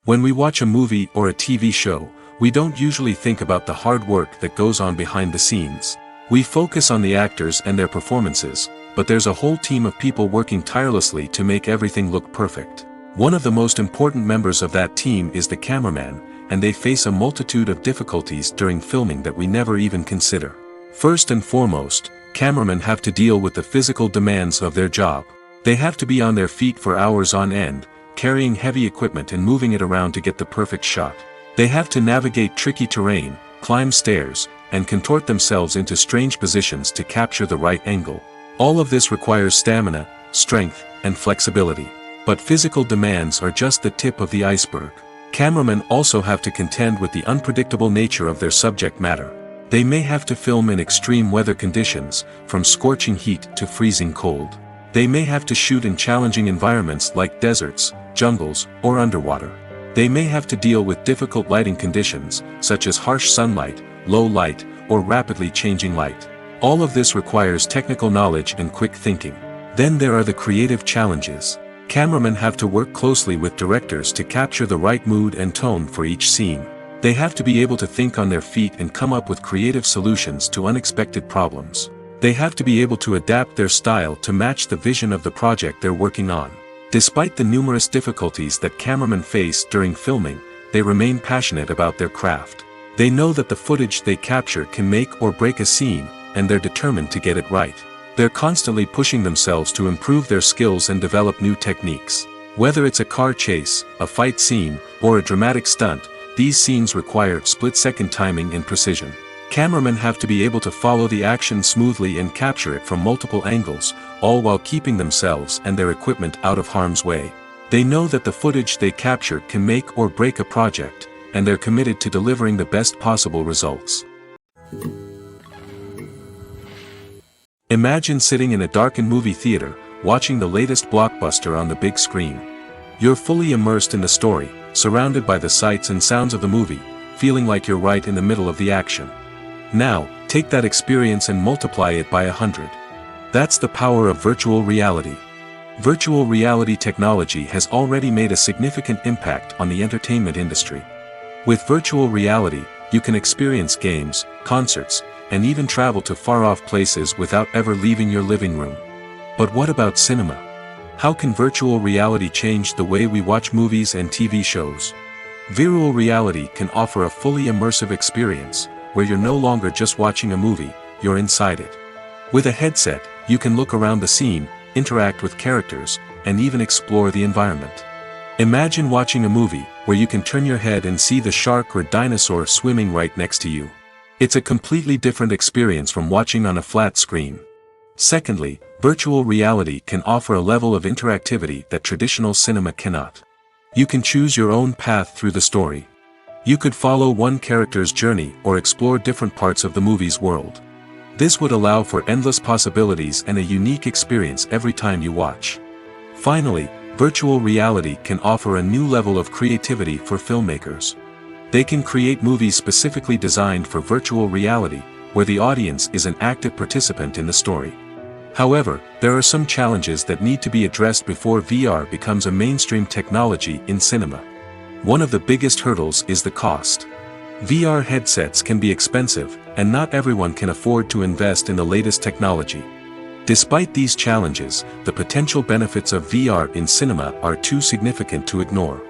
When we watch a movie or a TV show, we don't usually think about the hard work that goes on behind the scenes. We focus on the actors and their performances, but there's a whole team of people working tirelessly to make everything look perfect. One of the most important members of that team is the cameraman, and they face a multitude of difficulties during filming that we never even consider. First and foremost, cameramen have to deal with the physical demands of their job. They have to be on their feet for hours on end, carrying heavy equipment and moving it around to get the perfect shot. They have to navigate tricky terrain, climb stairs, and contort themselves into strange positions to capture the right angle. All of this requires stamina, strength, and flexibility. But physical demands are just the tip of the iceberg. Cameramen also have to contend with the unpredictable nature of their subject matter. They may have to film in extreme weather conditions, from scorching heat to freezing cold. They may have to shoot in challenging environments like deserts, jungles, or underwater. They may have to deal with difficult lighting conditions, such as harsh sunlight, low light, or rapidly changing light. All of this requires technical knowledge and quick thinking. Then there are the creative challenges. Cameramen have to work closely with directors to capture the right mood and tone for each scene. They have to be able to think on their feet and come up with creative solutions to unexpected problems. They have to be able to adapt their style to match the vision of the project they're working on. Despite the numerous difficulties that cameramen face during filming, they remain passionate about their craft. They know that the footage they capture can make or break a scene, and they're determined to get it right. They're constantly pushing themselves to improve their skills and develop new techniques. Whether it's a car chase, a fight scene, or a dramatic stunt, these scenes require split-second timing and precision. Cameramen have to be able to follow the action smoothly and capture it from multiple angles, all while keeping themselves and their equipment out of harm's way. They know that the footage they capture can make or break a project, and they're committed to delivering the best possible results. Imagine sitting in a darkened movie theater, watching the latest blockbuster on the big screen. You're fully immersed in the story, surrounded by the sights and sounds of the movie, feeling like you're right in the middle of the action. Now, take that experience and multiply it by 100. That's the power of virtual reality. Virtual reality technology has already made a significant impact on the entertainment industry. With virtual reality, you can experience games, concerts, and even travel to far-off places without ever leaving your living room. But what about cinema? How can virtual reality change the way we watch movies and TV shows? Virtual reality can offer a fully immersive experience, where you're no longer just watching a movie, you're inside it. With a headset, you can look around the scene, interact with characters, and even explore the environment. Imagine watching a movie, where you can turn your head and see the shark or dinosaur swimming right next to you. It's a completely different experience from watching on a flat screen. Secondly, virtual reality can offer a level of interactivity that traditional cinema cannot. You can choose your own path through the story. You could follow one character's journey or explore different parts of the movie's world. This would allow for endless possibilities and a unique experience every time you watch. Finally, virtual reality can offer a new level of creativity for filmmakers. They can create movies specifically designed for virtual reality, where the audience is an active participant in the story. However, there are some challenges that need to be addressed before VR becomes a mainstream technology in cinema. One of the biggest hurdles is the cost. VR headsets can be expensive, and not everyone can afford to invest in the latest technology. Despite these challenges, the potential benefits of VR in cinema are too significant to ignore.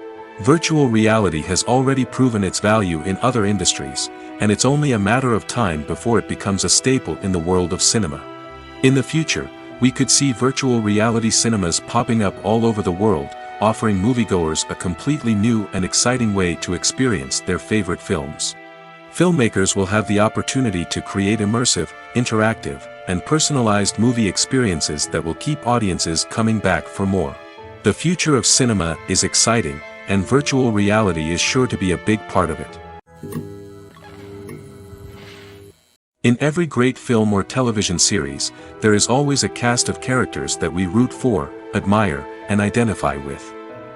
Virtual reality has already proven its value in other industries, and it's only a matter of time before it becomes a staple in the world of cinema. In the future, we could see virtual reality cinemas popping up all over the world, offering moviegoers a completely new and exciting way to experience their favorite films. Filmmakers will have the opportunity to create immersive, interactive, and personalized movie experiences that will keep audiences coming back for more. The future of cinema is exciting, and virtual reality is sure to be a big part of it. In every great film or television series, there is always a cast of characters that we root for, admire, and identify with.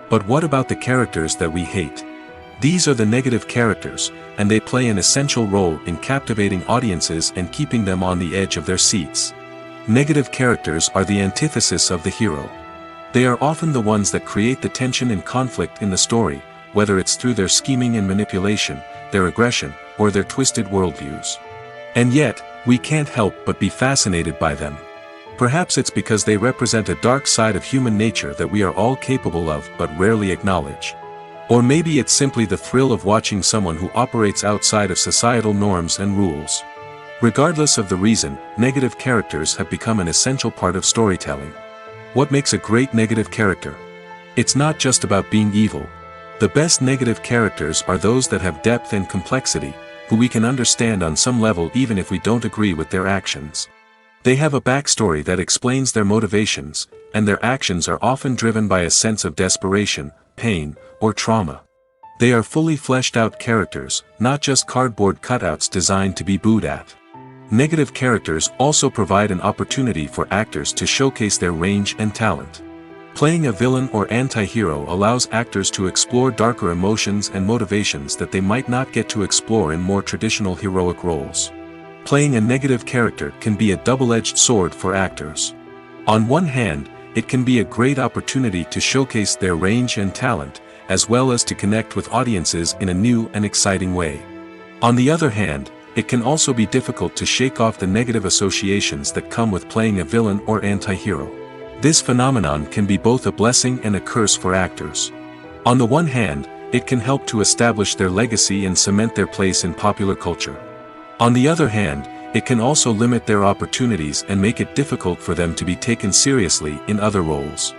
But what about the characters that we hate? These are the negative characters, and they play an essential role in captivating audiences and keeping them on the edge of their seats. Negative characters are the antithesis of the hero. They are often the ones that create the tension and conflict in the story, whether it's through their scheming and manipulation, their aggression, or their twisted worldviews. And yet, we can't help but be fascinated by them. Perhaps it's because they represent a dark side of human nature that we are all capable of but rarely acknowledge. Or maybe it's simply the thrill of watching someone who operates outside of societal norms and rules. Regardless of the reason, negative characters have become an essential part of storytelling. What makes a great negative character? It's not just about being evil. The best negative characters are those that have depth and complexity, who we can understand on some level even if we don't agree with their actions. They have a backstory that explains their motivations, and their actions are often driven by a sense of desperation, pain, or trauma. They are fully fleshed out characters, not just cardboard cutouts designed to be booed at. Negative characters also provide an opportunity for actors to showcase their range and talent. Playing a villain or anti-hero allows actors to explore darker emotions and motivations that they might not get to explore in more traditional heroic roles. Playing a negative character can be a double-edged sword for actors. On one hand, it can be a great opportunity to showcase their range and talent, as well as to connect with audiences in a new and exciting way. On the other hand, it can also be difficult to shake off the negative associations that come with playing a villain or anti-hero. This phenomenon can be both a blessing and a curse for actors. On the one hand, it can help to establish their legacy and cement their place in popular culture. On the other hand, it can also limit their opportunities and make it difficult for them to be taken seriously in other roles.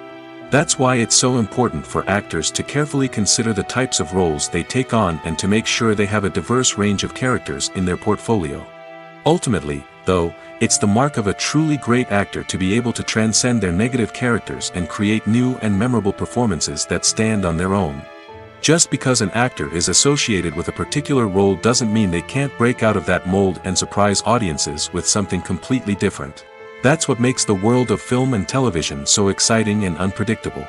That's why it's so important for actors to carefully consider the types of roles they take on and to make sure they have a diverse range of characters in their portfolio. Ultimately, though, it's the mark of a truly great actor to be able to transcend their negative characters and create new and memorable performances that stand on their own. Just because an actor is associated with a particular role doesn't mean they can't break out of that mold and surprise audiences with something completely different. That's what makes the world of film and television so exciting and unpredictable.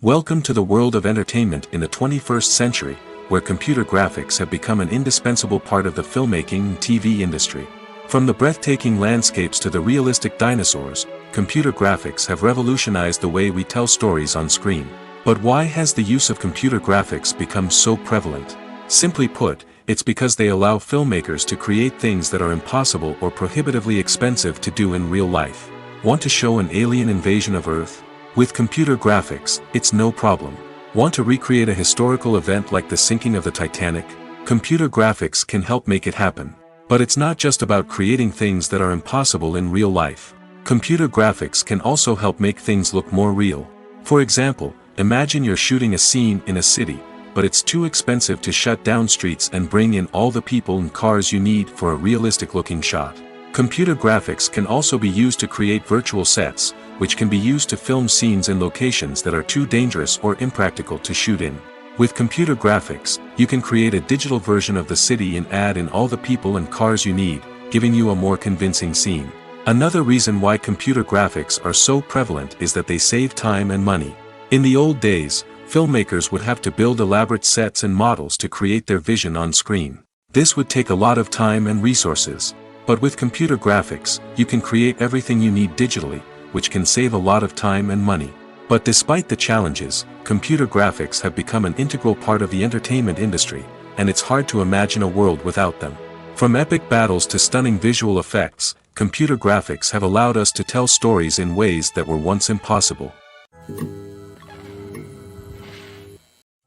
Welcome to the world of entertainment in the 21st century, where computer graphics have become an indispensable part of the filmmaking and TV industry. From the breathtaking landscapes to the realistic dinosaurs, computer graphics have revolutionized the way we tell stories on screen. But why has the use of computer graphics become so prevalent? Simply put, it's because they allow filmmakers to create things that are impossible or prohibitively expensive to do in real life. Want to show an alien invasion of Earth? With computer graphics, it's no problem. Want to recreate a historical event like the sinking of the Titanic? Computer graphics can help make it happen. But it's not just about creating things that are impossible in real life. Computer graphics can also help make things look more real. For example, imagine you're shooting a scene in a city, but it's too expensive to shut down streets and bring in all the people and cars you need for a realistic-looking shot. Computer graphics can also be used to create virtual sets, which can be used to film scenes in locations that are too dangerous or impractical to shoot in. With computer graphics, you can create a digital version of the city and add in all the people and cars you need, giving you a more convincing scene. Another reason why computer graphics are so prevalent is that they save time and money. In the old days, filmmakers would have to build elaborate sets and models to create their vision on screen. This would take a lot of time and resources. But with computer graphics, you can create everything you need digitally, which can save a lot of time and money. But despite the challenges, computer graphics have become an integral part of the entertainment industry, and it's hard to imagine a world without them. From epic battles to stunning visual effects, computer graphics have allowed us to tell stories in ways that were once impossible.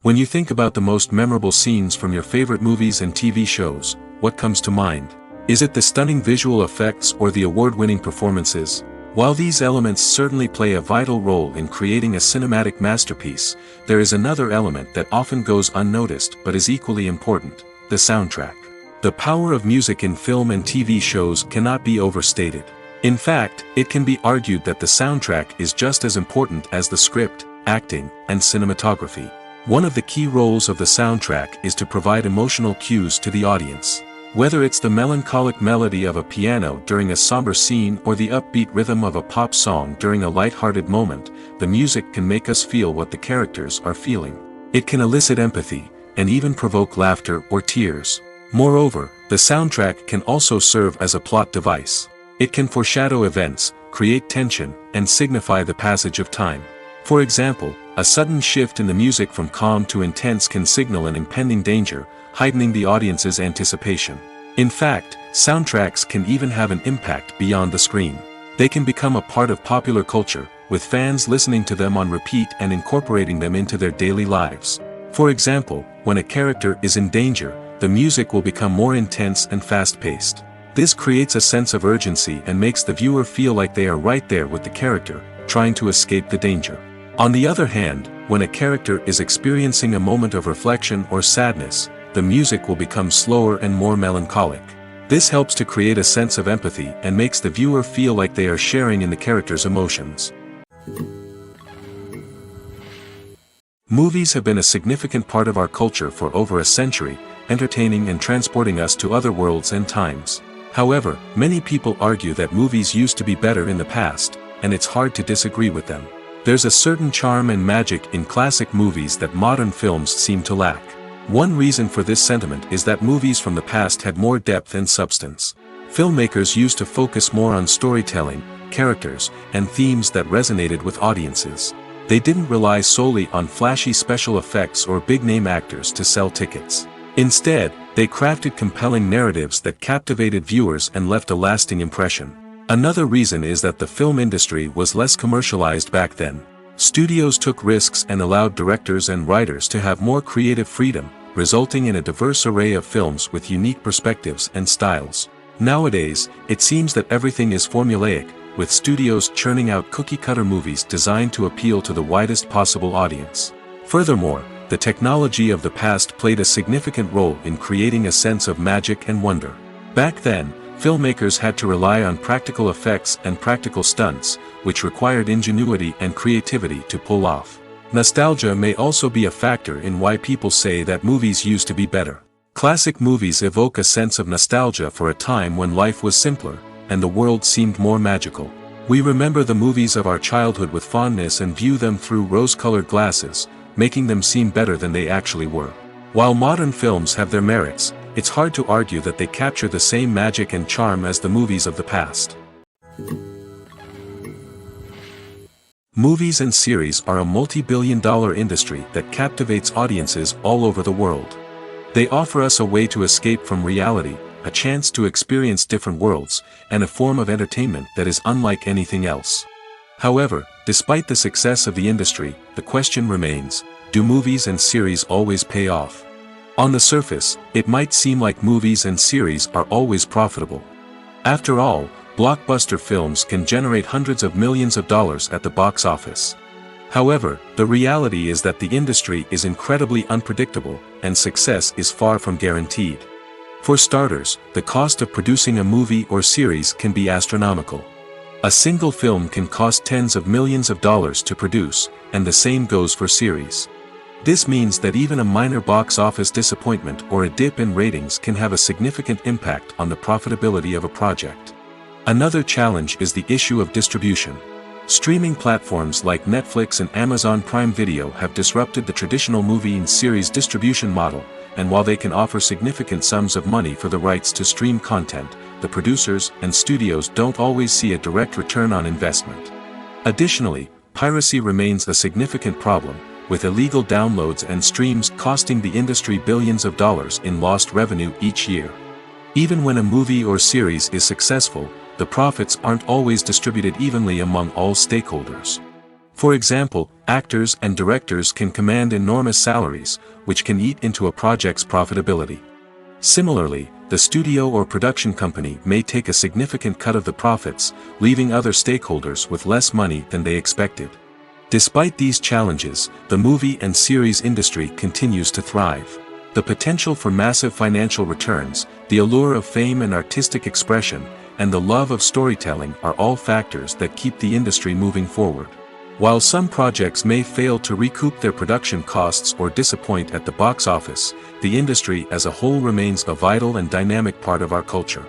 When you think about the most memorable scenes from your favorite movies and TV shows, what comes to mind? Is it the stunning visual effects or the award-winning performances? While these elements certainly play a vital role in creating a cinematic masterpiece, there is another element that often goes unnoticed but is equally important: the soundtrack. The power of music in film and TV shows cannot be overstated. In fact, it can be argued that the soundtrack is just as important as the script, acting, and cinematography. One of the key roles of the soundtrack is to provide emotional cues to the audience. Whether it's the melancholic melody of a piano during a somber scene or the upbeat rhythm of a pop song during a light-hearted moment, the music can make us feel what the characters are feeling. It can elicit empathy, and even provoke laughter or tears. Moreover, the soundtrack can also serve as a plot device. It can foreshadow events, create tension, and signify the passage of time. For example, a sudden shift in the music from calm to intense can signal an impending danger, heightening the audience's anticipation. In fact, soundtracks can even have an impact beyond the screen. They can become a part of popular culture, with fans listening to them on repeat and incorporating them into their daily lives. For example, when a character is in danger, the music will become more intense and fast-paced. This creates a sense of urgency and makes the viewer feel like they are right there with the character, trying to escape the danger. On the other hand, when a character is experiencing a moment of reflection or sadness, the music will become slower and more melancholic. This helps to create a sense of empathy and makes the viewer feel like they are sharing in the character's emotions. Movies have been a significant part of our culture for over a century, entertaining and transporting us to other worlds and times. However, many people argue that movies used to be better in the past, and it's hard to disagree with them. There's a certain charm and magic in classic movies that modern films seem to lack. One reason for this sentiment is that movies from the past had more depth and substance. Filmmakers used to focus more on storytelling, characters, and themes that resonated with audiences. They didn't rely solely on flashy special effects or big-name actors to sell tickets. Instead, they crafted compelling narratives that captivated viewers and left a lasting impression. Another reason is that the film industry was less commercialized back then. Studios took risks and allowed directors and writers to have more creative freedom, resulting in a diverse array of films with unique perspectives and styles. Nowadays, it seems that everything is formulaic, with studios churning out cookie-cutter movies designed to appeal to the widest possible audience. Furthermore, the technology of the past played a significant role in creating a sense of magic and wonder. Back then, filmmakers had to rely on practical effects and practical stunts, which required ingenuity and creativity to pull off. Nostalgia may also be a factor in why people say that movies used to be better. Classic movies evoke a sense of nostalgia for a time when life was simpler, and the world seemed more magical. We remember the movies of our childhood with fondness and view them through rose-colored glasses, making them seem better than they actually were. While modern films have their merits, it's hard to argue that they capture the same magic and charm as the movies of the past. Movies and series are a multi-billion-dollar industry that captivates audiences all over the world. They offer us a way to escape from reality, a chance to experience different worlds, and a form of entertainment that is unlike anything else. However, despite the success of the industry, the question remains: do movies and series always pay off? On the surface, it might seem like movies and series are always profitable. After all, blockbuster films can generate hundreds of millions of dollars at the box office. However, the reality is that the industry is incredibly unpredictable, and success is far from guaranteed. For starters, the cost of producing a movie or series can be astronomical. A single film can cost tens of millions of dollars to produce, and the same goes for series. This means that even a minor box office disappointment or a dip in ratings can have a significant impact on the profitability of a project. Another challenge is the issue of distribution. Streaming platforms like Netflix and Amazon Prime Video have disrupted the traditional movie and series distribution model, and while they can offer significant sums of money for the rights to stream content, the producers and studios don't always see a direct return on investment. Additionally, piracy remains a significant problem, with illegal downloads and streams costing the industry billions of dollars in lost revenue each year. Even when a movie or series is successful, the profits aren't always distributed evenly among all stakeholders. For example, actors and directors can command enormous salaries, which can eat into a project's profitability. Similarly, the studio or production company may take a significant cut of the profits, leaving other stakeholders with less money than they expected. Despite these challenges, the movie and series industry continues to thrive. The potential for massive financial returns, the allure of fame and artistic expression, and the love of storytelling are all factors that keep the industry moving forward. While some projects may fail to recoup their production costs or disappoint at the box office, the industry as a whole remains a vital and dynamic part of our culture.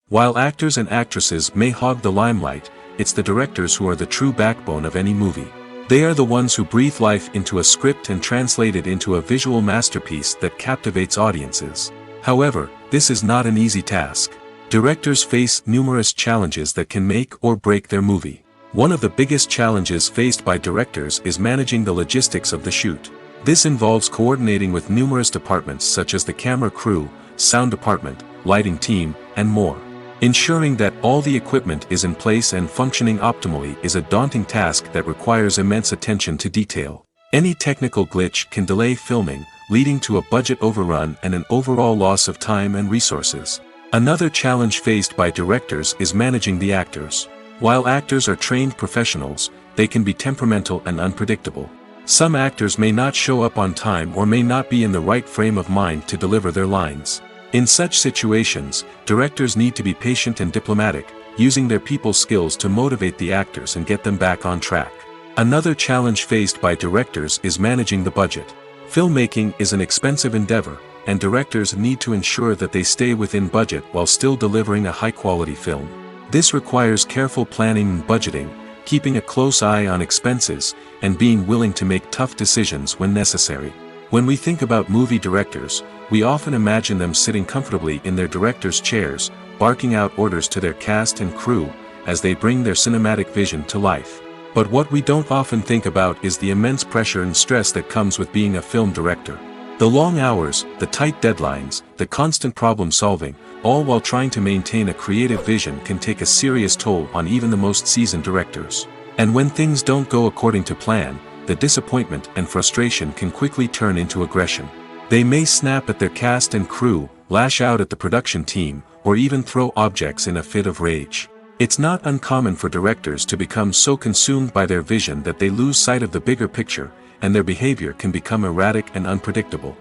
While actors and actresses may hog the limelight, it's the directors who are the true backbone of any movie. They are the ones who breathe life into a script and translate it into a visual masterpiece that captivates audiences. However, this is not an easy task. Directors face numerous challenges that can make or break their movie. One of the biggest challenges faced by directors is managing the logistics of the shoot. This involves coordinating with numerous departments such as the camera crew, sound department, lighting team, and more. Ensuring that all the equipment is in place and functioning optimally is a daunting task that requires immense attention to detail. Any technical glitch can delay filming, leading to a budget overrun and an overall loss of time and resources. Another challenge faced by directors is managing the actors. While actors are trained professionals, they can be temperamental and unpredictable. Some actors may not show up on time or may not be in the right frame of mind to deliver their lines. In such situations, directors need to be patient and diplomatic, using their people skills to motivate the actors and get them back on track. Another challenge faced by directors is managing the budget. Filmmaking is an expensive endeavor, and directors need to ensure that they stay within budget while still delivering a high-quality film. This requires careful planning and budgeting, keeping a close eye on expenses, and being willing to make tough decisions when necessary. When we think about movie directors, we often imagine them sitting comfortably in their director's chairs, barking out orders to their cast and crew, as they bring their cinematic vision to life. But what we don't often think about is the immense pressure and stress that comes with being a film director. The long hours, the tight deadlines, the constant problem solving, all while trying to maintain a creative vision can take a serious toll on even the most seasoned directors. And when things don't go according to plan, the disappointment and frustration can quickly turn into aggression. They may snap at their cast and crew, lash out at the production team, or even throw objects in a fit of rage. It's not uncommon for directors to become so consumed by their vision that they lose sight of the bigger picture, and their behavior can become erratic and unpredictable.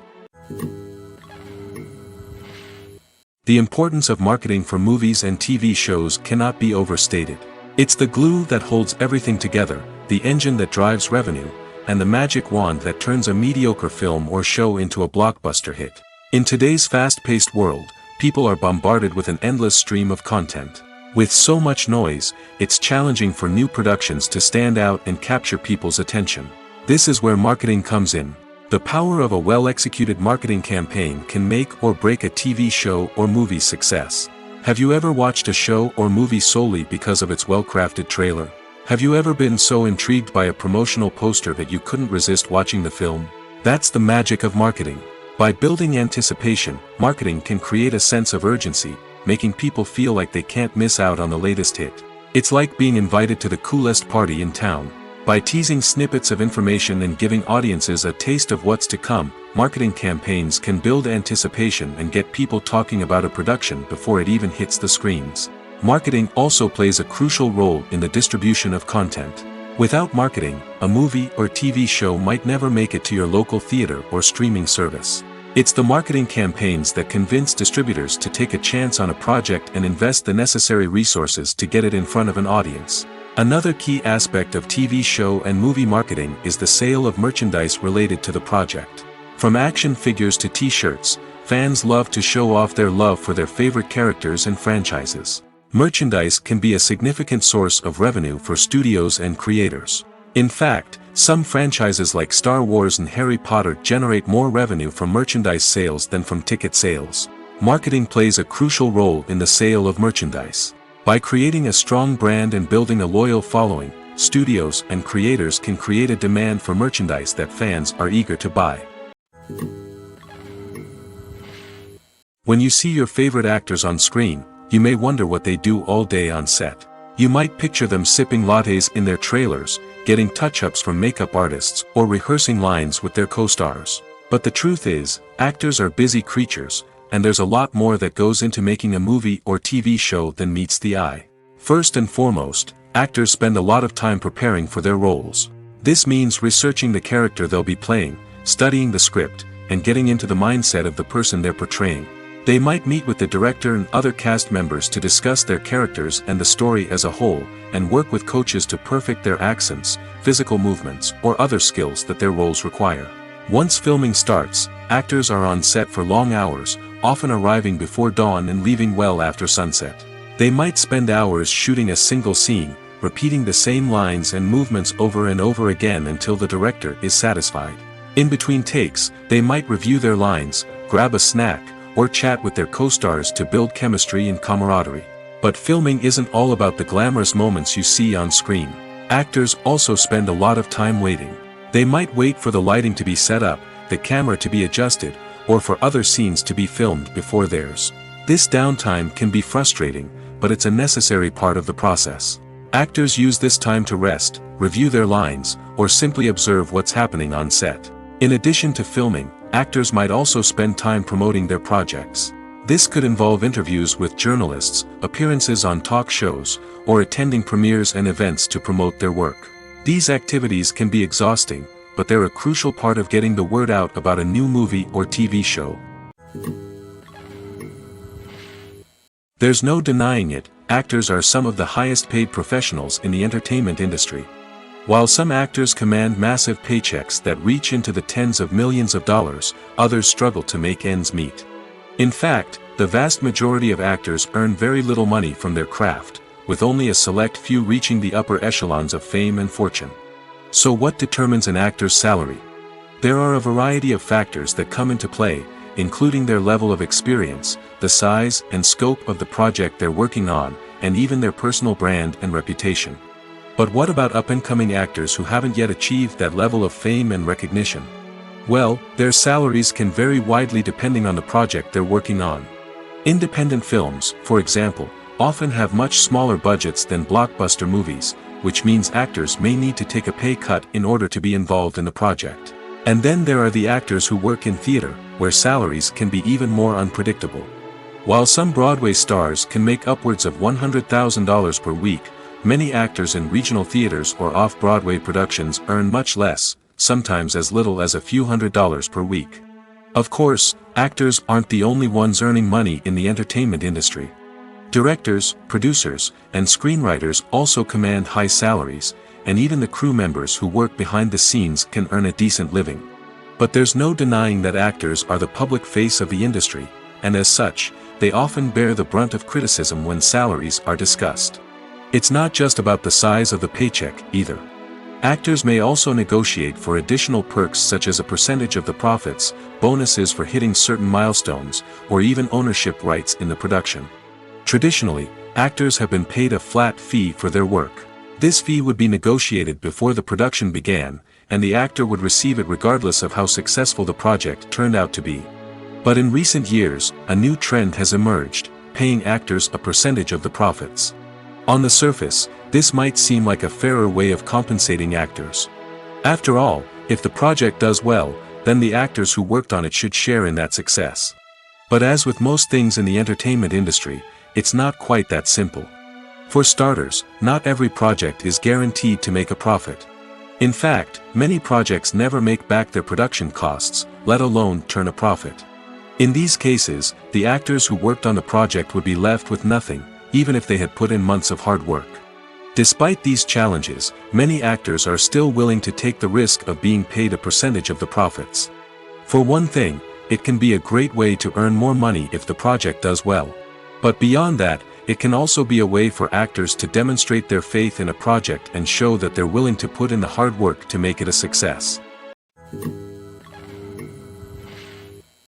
The importance of marketing for movies and TV shows cannot be overstated. It's the glue that holds everything together, the engine that drives revenue, and the magic wand that turns a mediocre film or show into a blockbuster hit. In today's fast-paced world, people are bombarded with an endless stream of content. With so much noise, it's challenging for new productions to stand out and capture people's attention. This is where marketing comes in. The power of a well-executed marketing campaign can make or break a TV show or movie's success. Have you ever watched a show or movie solely because of its well-crafted trailer? Have you ever been so intrigued by a promotional poster that you couldn't resist watching the film? That's the magic of marketing. By building anticipation, marketing can create a sense of urgency, making people feel like they can't miss out on the latest hit. It's like being invited to the coolest party in town. By teasing snippets of information and giving audiences a taste of what's to come, marketing campaigns can build anticipation and get people talking about a production before it even hits the screens. Marketing also plays a crucial role in the distribution of content. Without marketing, a movie or TV show might never make it to your local theater or streaming service. It's the marketing campaigns that convince distributors to take a chance on a project and invest the necessary resources to get it in front of an audience. Another key aspect of TV show and movie marketing is the sale of merchandise related to the project. From action figures to t-shirts, fans love to show off their love for their favorite characters and franchises. Merchandise can be a significant source of revenue for studios and creators. In fact, some franchises like Star Wars and Harry Potter generate more revenue from merchandise sales than from ticket sales. Marketing plays a crucial role in the sale of merchandise. By creating a strong brand and building a loyal following, studios and creators can create a demand for merchandise that fans are eager to buy. When you see your favorite actors on screen, you may wonder what they do all day on set. You might picture them sipping lattes in their trailers, getting touch-ups from makeup artists, or rehearsing lines with their co-stars. But the truth is, actors are busy creatures, and there's a lot more that goes into making a movie or TV show than meets the eye. First and foremost, actors spend a lot of time preparing for their roles. This means researching the character they'll be playing, studying the script, and getting into the mindset of the person they're portraying. They might meet with the director and other cast members to discuss their characters and the story as a whole, and work with coaches to perfect their accents, physical movements, or other skills that their roles require. Once filming starts, actors are on set for long hours, often arriving before dawn and leaving well after sunset. They might spend hours shooting a single scene, repeating the same lines and movements over and over again until the director is satisfied. In between takes, they might review their lines, grab a snack, or chat with their co-stars to build chemistry and camaraderie. But filming isn't all about the glamorous moments you see on screen. Actors also spend a lot of time waiting. They might wait for the lighting to be set up, the camera to be adjusted, or for other scenes to be filmed before theirs. This downtime can be frustrating, but it's a necessary part of the process. Actors use this time to rest, review their lines, or simply observe what's happening on set. In addition to filming, actors might also spend time promoting their projects. This could involve interviews with journalists, appearances on talk shows, or attending premieres and events to promote their work. These activities can be exhausting, but they're a crucial part of getting the word out about a new movie or TV show. There's no denying it, actors are some of the highest paid professionals in the entertainment industry. While some actors command massive paychecks that reach into the tens of millions of dollars, others struggle to make ends meet. In fact, the vast majority of actors earn very little money from their craft, with only a select few reaching the upper echelons of fame and fortune. So what determines an actor's salary? There are a variety of factors that come into play, including their level of experience, the size and scope of the project they're working on, and even their personal brand and reputation. But what about up-and-coming actors who haven't yet achieved that level of fame and recognition? Well, their salaries can vary widely depending on the project they're working on. Independent films, for example, often have much smaller budgets than blockbuster movies, which means actors may need to take a pay cut in order to be involved in the project. And then there are the actors who work in theater, where salaries can be even more unpredictable. While some Broadway stars can make upwards of $100,000 per week, many actors in regional theaters or off-Broadway productions earn much less, sometimes as little as a few $100s per week. Of course, actors aren't the only ones earning money in the entertainment industry. Directors, producers, and screenwriters also command high salaries, and even the crew members who work behind the scenes can earn a decent living. But there's no denying that actors are the public face of the industry, and as such, they often bear the brunt of criticism when salaries are discussed. It's not just about the size of the paycheck, either. Actors may also negotiate for additional perks such as a percentage of the profits, bonuses for hitting certain milestones, or even ownership rights in the production. Traditionally, actors have been paid a flat fee for their work. This fee would be negotiated before the production began, and the actor would receive it regardless of how successful the project turned out to be. But in recent years, a new trend has emerged, paying actors a percentage of the profits. On the surface, this might seem like a fairer way of compensating actors. After all, if the project does well, then the actors who worked on it should share in that success. But as with most things in the entertainment industry, it's not quite that simple. For starters, not every project is guaranteed to make a profit. In fact, many projects never make back their production costs, let alone turn a profit. In these cases, the actors who worked on the project would be left with nothing, even if they had put in months of hard work. Despite these challenges, many actors are still willing to take the risk of being paid a percentage of the profits. For one thing, it can be a great way to earn more money if the project does well. But beyond that, it can also be a way for actors to demonstrate their faith in a project and show that they're willing to put in the hard work to make it a success.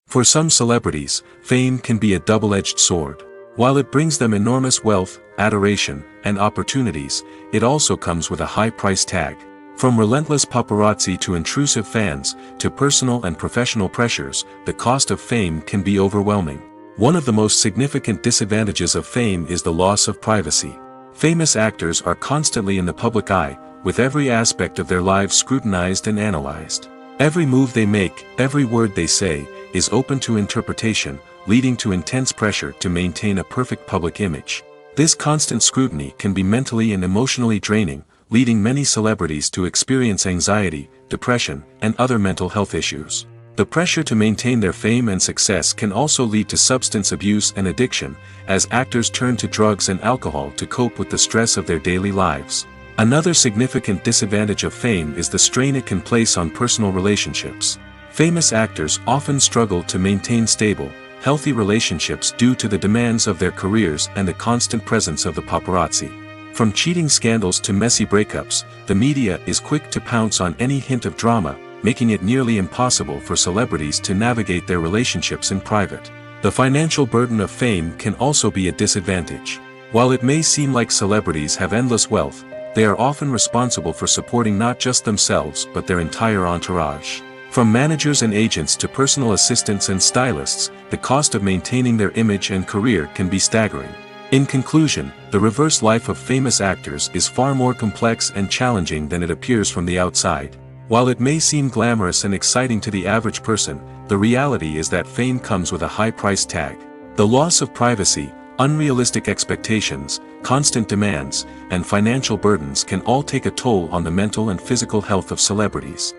For some celebrities, fame can be a double-edged sword. While it brings them enormous wealth, adoration, and opportunities, it also comes with a high price tag. From relentless paparazzi to intrusive fans, to personal and professional pressures, the cost of fame can be overwhelming. One of the most significant disadvantages of fame is the loss of privacy. Famous actors are constantly in the public eye, with every aspect of their lives scrutinized and analyzed. Every move they make, every word they say, is open to interpretation, leading to intense pressure to maintain a perfect public image. This constant scrutiny can be mentally and emotionally draining, leading many celebrities to experience anxiety, depression, and other mental health issues. The pressure to maintain their fame and success can also lead to substance abuse and addiction, as actors turn to drugs and alcohol to cope with the stress of their daily lives. Another significant disadvantage of fame is the strain it can place on personal relationships. Famous actors often struggle to maintain stable, healthy relationships due to the demands of their careers and the constant presence of the paparazzi. From cheating scandals to messy breakups, the media is quick to pounce on any hint of drama, making it nearly impossible for celebrities to navigate their relationships in private. The financial burden of fame can also be a disadvantage. While it may seem like celebrities have endless wealth, they are often responsible for supporting not just themselves but their entire entourage. From managers and agents to personal assistants and stylists, the cost of maintaining their image and career can be staggering. In conclusion, the reverse life of famous actors is far more complex and challenging than it appears from the outside. While it may seem glamorous and exciting to the average person, the reality is that fame comes with a high price tag. The loss of privacy, unrealistic expectations, constant demands, and financial burdens can all take a toll on the mental and physical health of celebrities.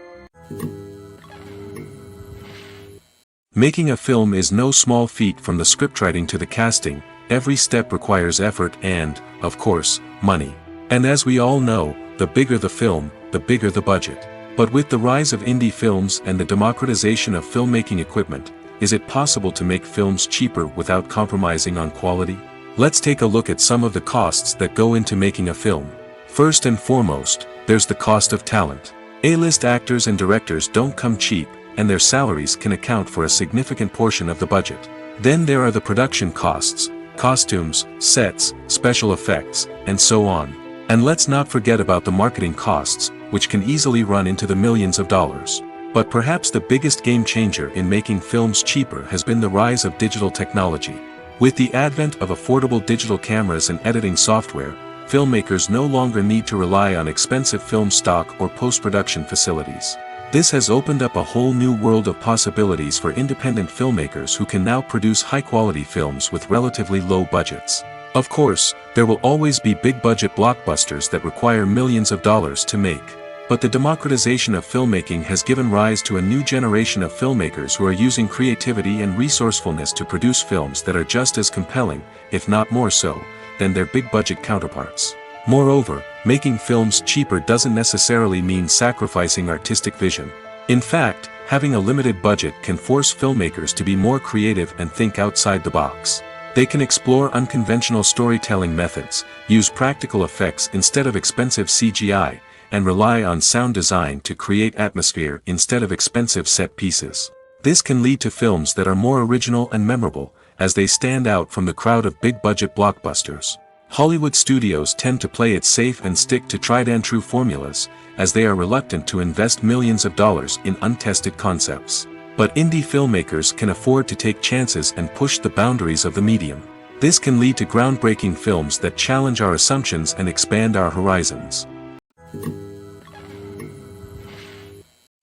Making a film is no small feat. From the scriptwriting to the casting, every step requires effort and, of course, money. And as we all know, the bigger the film, the bigger the budget. But with the rise of indie films and the democratization of filmmaking equipment, is it possible to make films cheaper without compromising on quality? Let's take a look at some of the costs that go into making a film. First and foremost, there's the cost of talent. A-list actors and directors don't come cheap, and their salaries can account for a significant portion of the budget. Then there are the production costs, costumes, sets, special effects, and so on. And let's not forget about the marketing costs, which can easily run into the millions of dollars. But perhaps the biggest game changer in making films cheaper has been the rise of digital technology. With the advent of affordable digital cameras and editing software, filmmakers no longer need to rely on expensive film stock or post-production facilities. This has opened up a whole new world of possibilities for independent filmmakers who can now produce high-quality films with relatively low budgets. Of course, there will always be big-budget blockbusters that require millions of dollars to make. But the democratization of filmmaking has given rise to a new generation of filmmakers who are using creativity and resourcefulness to produce films that are just as compelling, if not more so, than their big-budget counterparts. Moreover, making films cheaper doesn't necessarily mean sacrificing artistic vision. In fact, having a limited budget can force filmmakers to be more creative and think outside the box. They can explore unconventional storytelling methods, use practical effects instead of expensive CGI, and rely on sound design to create atmosphere instead of expensive set pieces. This can lead to films that are more original and memorable, as they stand out from the crowd of big-budget blockbusters. Hollywood studios tend to play it safe and stick to tried-and-true formulas, as they are reluctant to invest millions of dollars in untested concepts. But indie filmmakers can afford to take chances and push the boundaries of the medium. This can lead to groundbreaking films that challenge our assumptions and expand our horizons.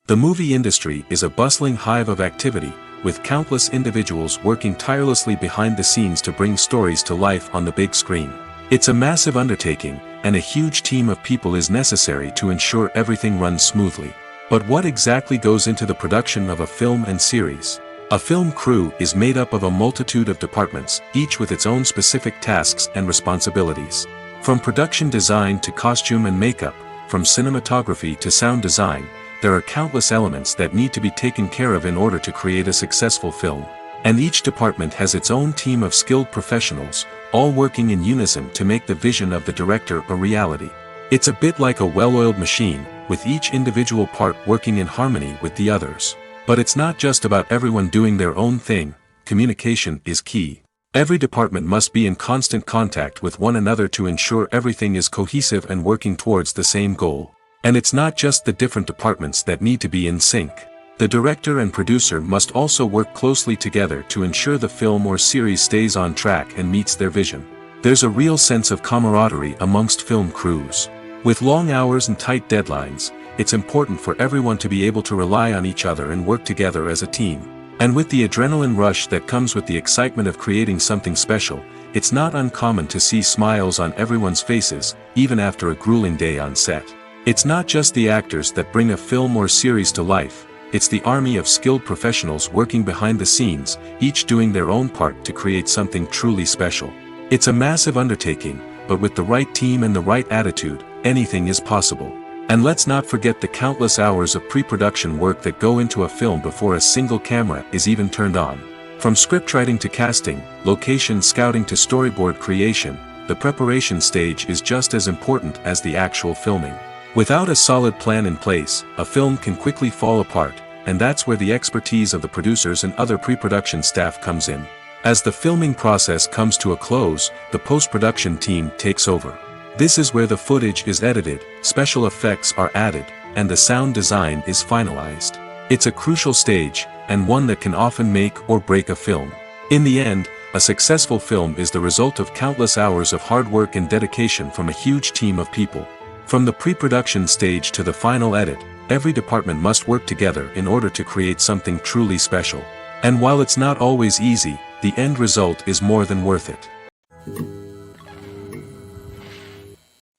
The movie industry is a bustling hive of activity, with countless individuals working tirelessly behind the scenes to bring stories to life on the big screen. It's a massive undertaking, and a huge team of people is necessary to ensure everything runs smoothly. But what exactly goes into the production of a film and series? A film crew is made up of a multitude of departments, each with its own specific tasks and responsibilities. From production design to costume and makeup, from cinematography to sound design, there are countless elements that need to be taken care of in order to create a successful film. And each department has its own team of skilled professionals, all working in unison to make the vision of the director a reality. It's a bit like a well-oiled machine, with each individual part working in harmony with the others. But it's not just about everyone doing their own thing. Communication is key. Every department must be in constant contact with one another to ensure everything is cohesive and working towards the same goal. And it's not just the different departments that need to be in sync. The director and producer must also work closely together to ensure the film or series stays on track and meets their vision. There's a real sense of camaraderie amongst film crews. With long hours and tight deadlines, it's important for everyone to be able to rely on each other and work together as a team. And with the adrenaline rush that comes with the excitement of creating something special, it's not uncommon to see smiles on everyone's faces, even after a grueling day on set. It's not just the actors that bring a film or series to life, it's the army of skilled professionals working behind the scenes, each doing their own part to create something truly special. It's a massive undertaking, but with the right team and the right attitude, anything is possible. And let's not forget the countless hours of pre-production work that go into a film before a single camera is even turned on. From scriptwriting to casting, location scouting to storyboard creation, the preparation stage is just as important as the actual filming. Without a solid plan in place, a film can quickly fall apart, and that's where the expertise of the producers and other pre-production staff comes in. As the filming process comes to a close, the post-production team takes over. This is where the footage is edited, special effects are added, and the sound design is finalized. It's a crucial stage, and one that can often make or break a film. In the end, a successful film is the result of countless hours of hard work and dedication from a huge team of people. From the pre-production stage to the final edit, every department must work together in order to create something truly special. And while it's not always easy, the end result is more than worth it.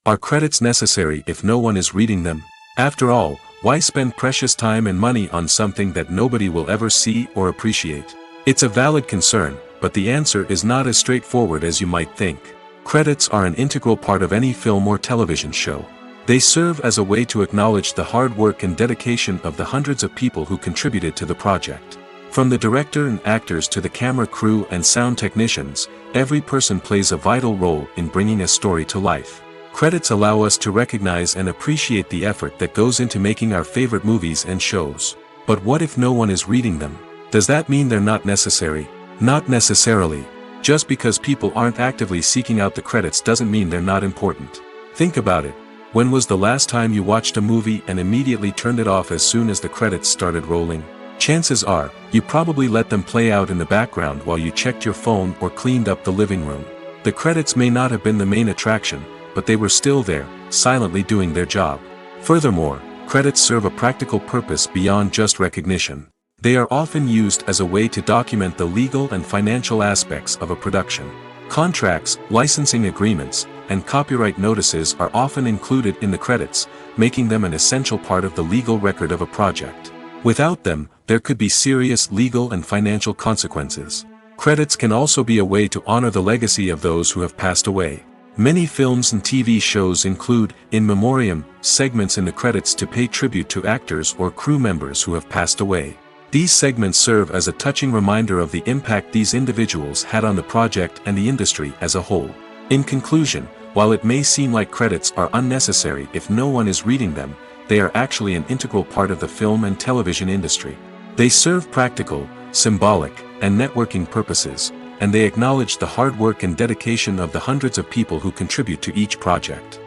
Are credits necessary if no one is reading them? After all, why spend precious time and money on something that nobody will ever see or appreciate? It's a valid concern, but the answer is not as straightforward as you might think. Credits are an integral part of any film or television show. They serve as a way to acknowledge the hard work and dedication of the hundreds of people who contributed to the project. From the director and actors to the camera crew and sound technicians, every person plays a vital role in bringing a story to life. Credits allow us to recognize and appreciate the effort that goes into making our favorite movies and shows. But what if no one is reading them? Does that mean they're not necessary? Not necessarily. Just because people aren't actively seeking out the credits doesn't mean they're not important. Think about it. When was the last time you watched a movie and immediately turned it off as soon as the credits started rolling? Chances are, you probably let them play out in the background while you checked your phone or cleaned up the living room. The credits may not have been the main attraction, but they were still there, silently doing their job. Furthermore, credits serve a practical purpose beyond just recognition. They are often used as a way to document the legal and financial aspects of a production. Contracts, licensing agreements, and copyright notices are often included in the credits, making them an essential part of the legal record of a project. Without them, there could be serious legal and financial consequences. Credits can also be a way to honor the legacy of those who have passed away. Many films and TV shows include, in memoriam, segments in the credits to pay tribute to actors or crew members who have passed away. These segments serve as a touching reminder of the impact these individuals had on the project and the industry as a whole. In conclusion, while it may seem like credits are unnecessary if no one is reading them, they are actually an integral part of the film and television industry. They serve practical, symbolic, and networking purposes, and they acknowledge the hard work and dedication of the hundreds of people who contribute to each project.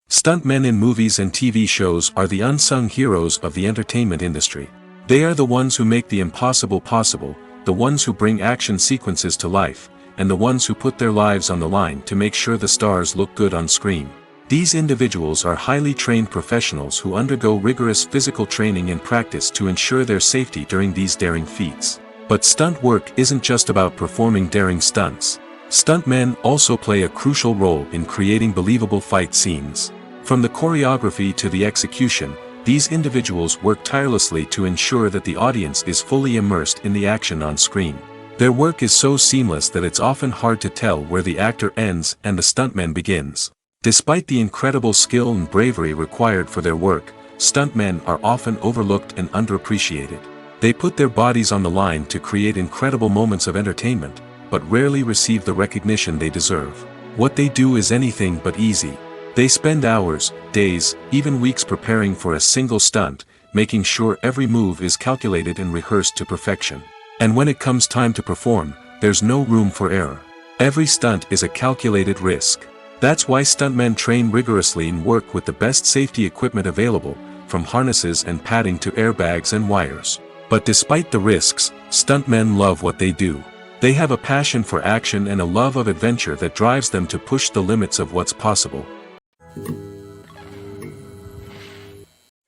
Stuntmen in movies and TV shows are the unsung heroes of the entertainment industry. They are the ones who make the impossible possible, the ones who bring action sequences to life, and the ones who put their lives on the line to make sure the stars look good on screen. These individuals are highly trained professionals who undergo rigorous physical training and practice to ensure their safety during these daring feats. But stunt work isn't just about performing daring stunts. Stuntmen also play a crucial role in creating believable fight scenes. From the choreography to the execution, these individuals work tirelessly to ensure that the audience is fully immersed in the action on screen. Their work is so seamless that it's often hard to tell where the actor ends and the stuntman begins. Despite the incredible skill and bravery required for their work, stuntmen are often overlooked and underappreciated. They put their bodies on the line to create incredible moments of entertainment, but rarely receive the recognition they deserve. What they do is anything but easy. They spend hours, days, even weeks preparing for a single stunt, making sure every move is calculated and rehearsed to perfection. And when it comes time to perform, there's no room for error. Every stunt is a calculated risk. That's why stuntmen train rigorously and work with the best safety equipment available, from harnesses and padding to airbags and wires. But despite the risks, stuntmen love what they do. They have a passion for action and a love of adventure that drives them to push the limits of what's possible.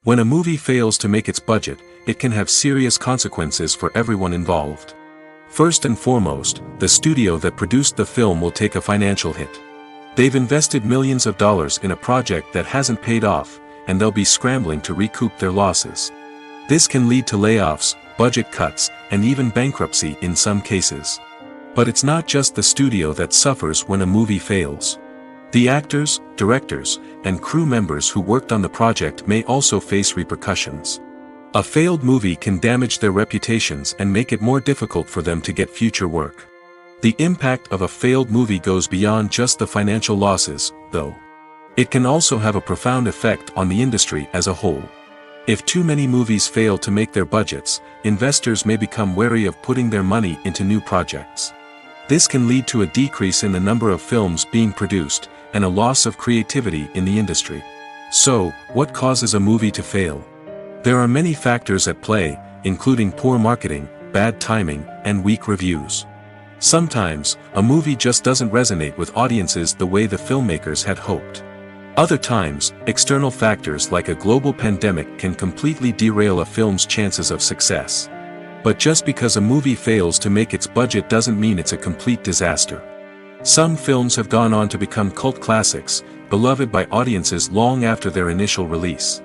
When a movie fails to make its budget, it can have serious consequences for everyone involved. First and foremost, the studio that produced the film will take a financial hit. They've invested millions of dollars in a project that hasn't paid off, and they'll be scrambling to recoup their losses. This can lead to layoffs, budget cuts, and even bankruptcy in some cases. But it's not just the studio that suffers when a movie fails. The actors, directors, and crew members who worked on the project may also face repercussions. A failed movie can damage their reputations and make it more difficult for them to get future work. The impact of a failed movie goes beyond just the financial losses, though. It can also have a profound effect on the industry as a whole. If too many movies fail to make their budgets, investors may become wary of putting their money into new projects. This can lead to a decrease in the number of films being produced, and a loss of creativity in the industry. So, what causes a movie to fail? There are many factors at play, including poor marketing, bad timing, and weak reviews. Sometimes, a movie just doesn't resonate with audiences the way the filmmakers had hoped. Other times, external factors like a global pandemic can completely derail a film's chances of success. But just because a movie fails to make its budget doesn't mean it's a complete disaster. Some films have gone on to become cult classics, beloved by audiences long after their initial release.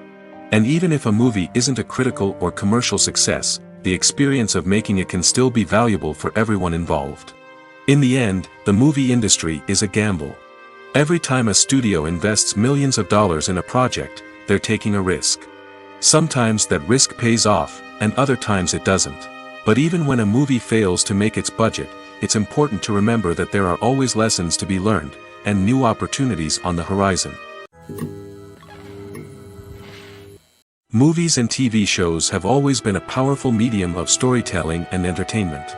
And even if a movie isn't a critical or commercial success, the experience of making it can still be valuable for everyone involved. In the end, the movie industry is a gamble. Every time a studio invests millions of dollars in a project, they're taking a risk. Sometimes that risk pays off, and other times it doesn't. But even when a movie fails to make its budget, it's important to remember that there are always lessons to be learned, and new opportunities on the horizon. Movies and TV shows have always been a powerful medium of storytelling and entertainment.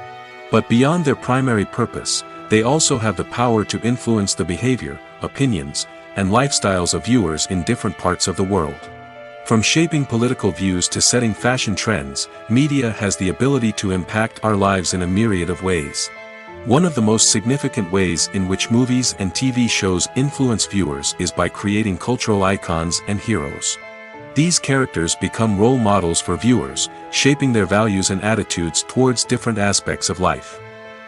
But beyond their primary purpose, they also have the power to influence the behavior, opinions, and lifestyles of viewers in different parts of the world. From shaping political views to setting fashion trends, media has the ability to impact our lives in a myriad of ways. One of the most significant ways in which movies and TV shows influence viewers is by creating cultural icons and heroes. These characters become role models for viewers, shaping their values and attitudes towards different aspects of life.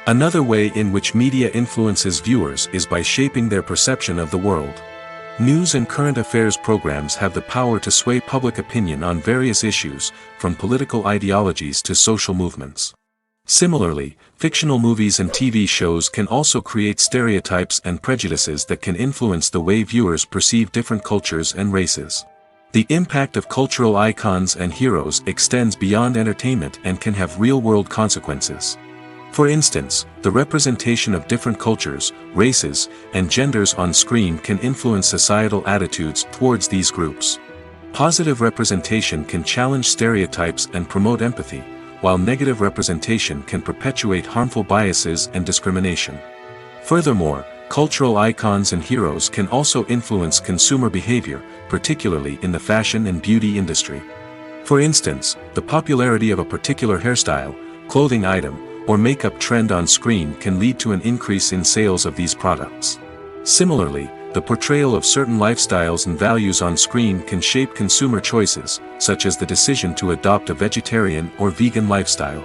Another way in which media influences viewers is by shaping their perception of the world. News and current affairs programs have the power to sway public opinion on various issues, from political ideologies to social movements. Similarly, fictional movies and TV shows can also create stereotypes and prejudices that can influence the way viewers perceive different cultures and races. The impact of cultural icons and heroes extends beyond entertainment and can have real-world consequences. For instance, the representation of different cultures, races, and genders on screen can influence societal attitudes towards these groups. Positive representation can challenge stereotypes and promote empathy, while negative representation can perpetuate harmful biases and discrimination. Furthermore, cultural icons and heroes can also influence consumer behavior, particularly in the fashion and beauty industry. For instance, the popularity of a particular hairstyle, clothing item, or makeup trend on screen can lead to an increase in sales of these products. Similarly, the portrayal of certain lifestyles and values on screen can shape consumer choices, such as the decision to adopt a vegetarian or vegan lifestyle.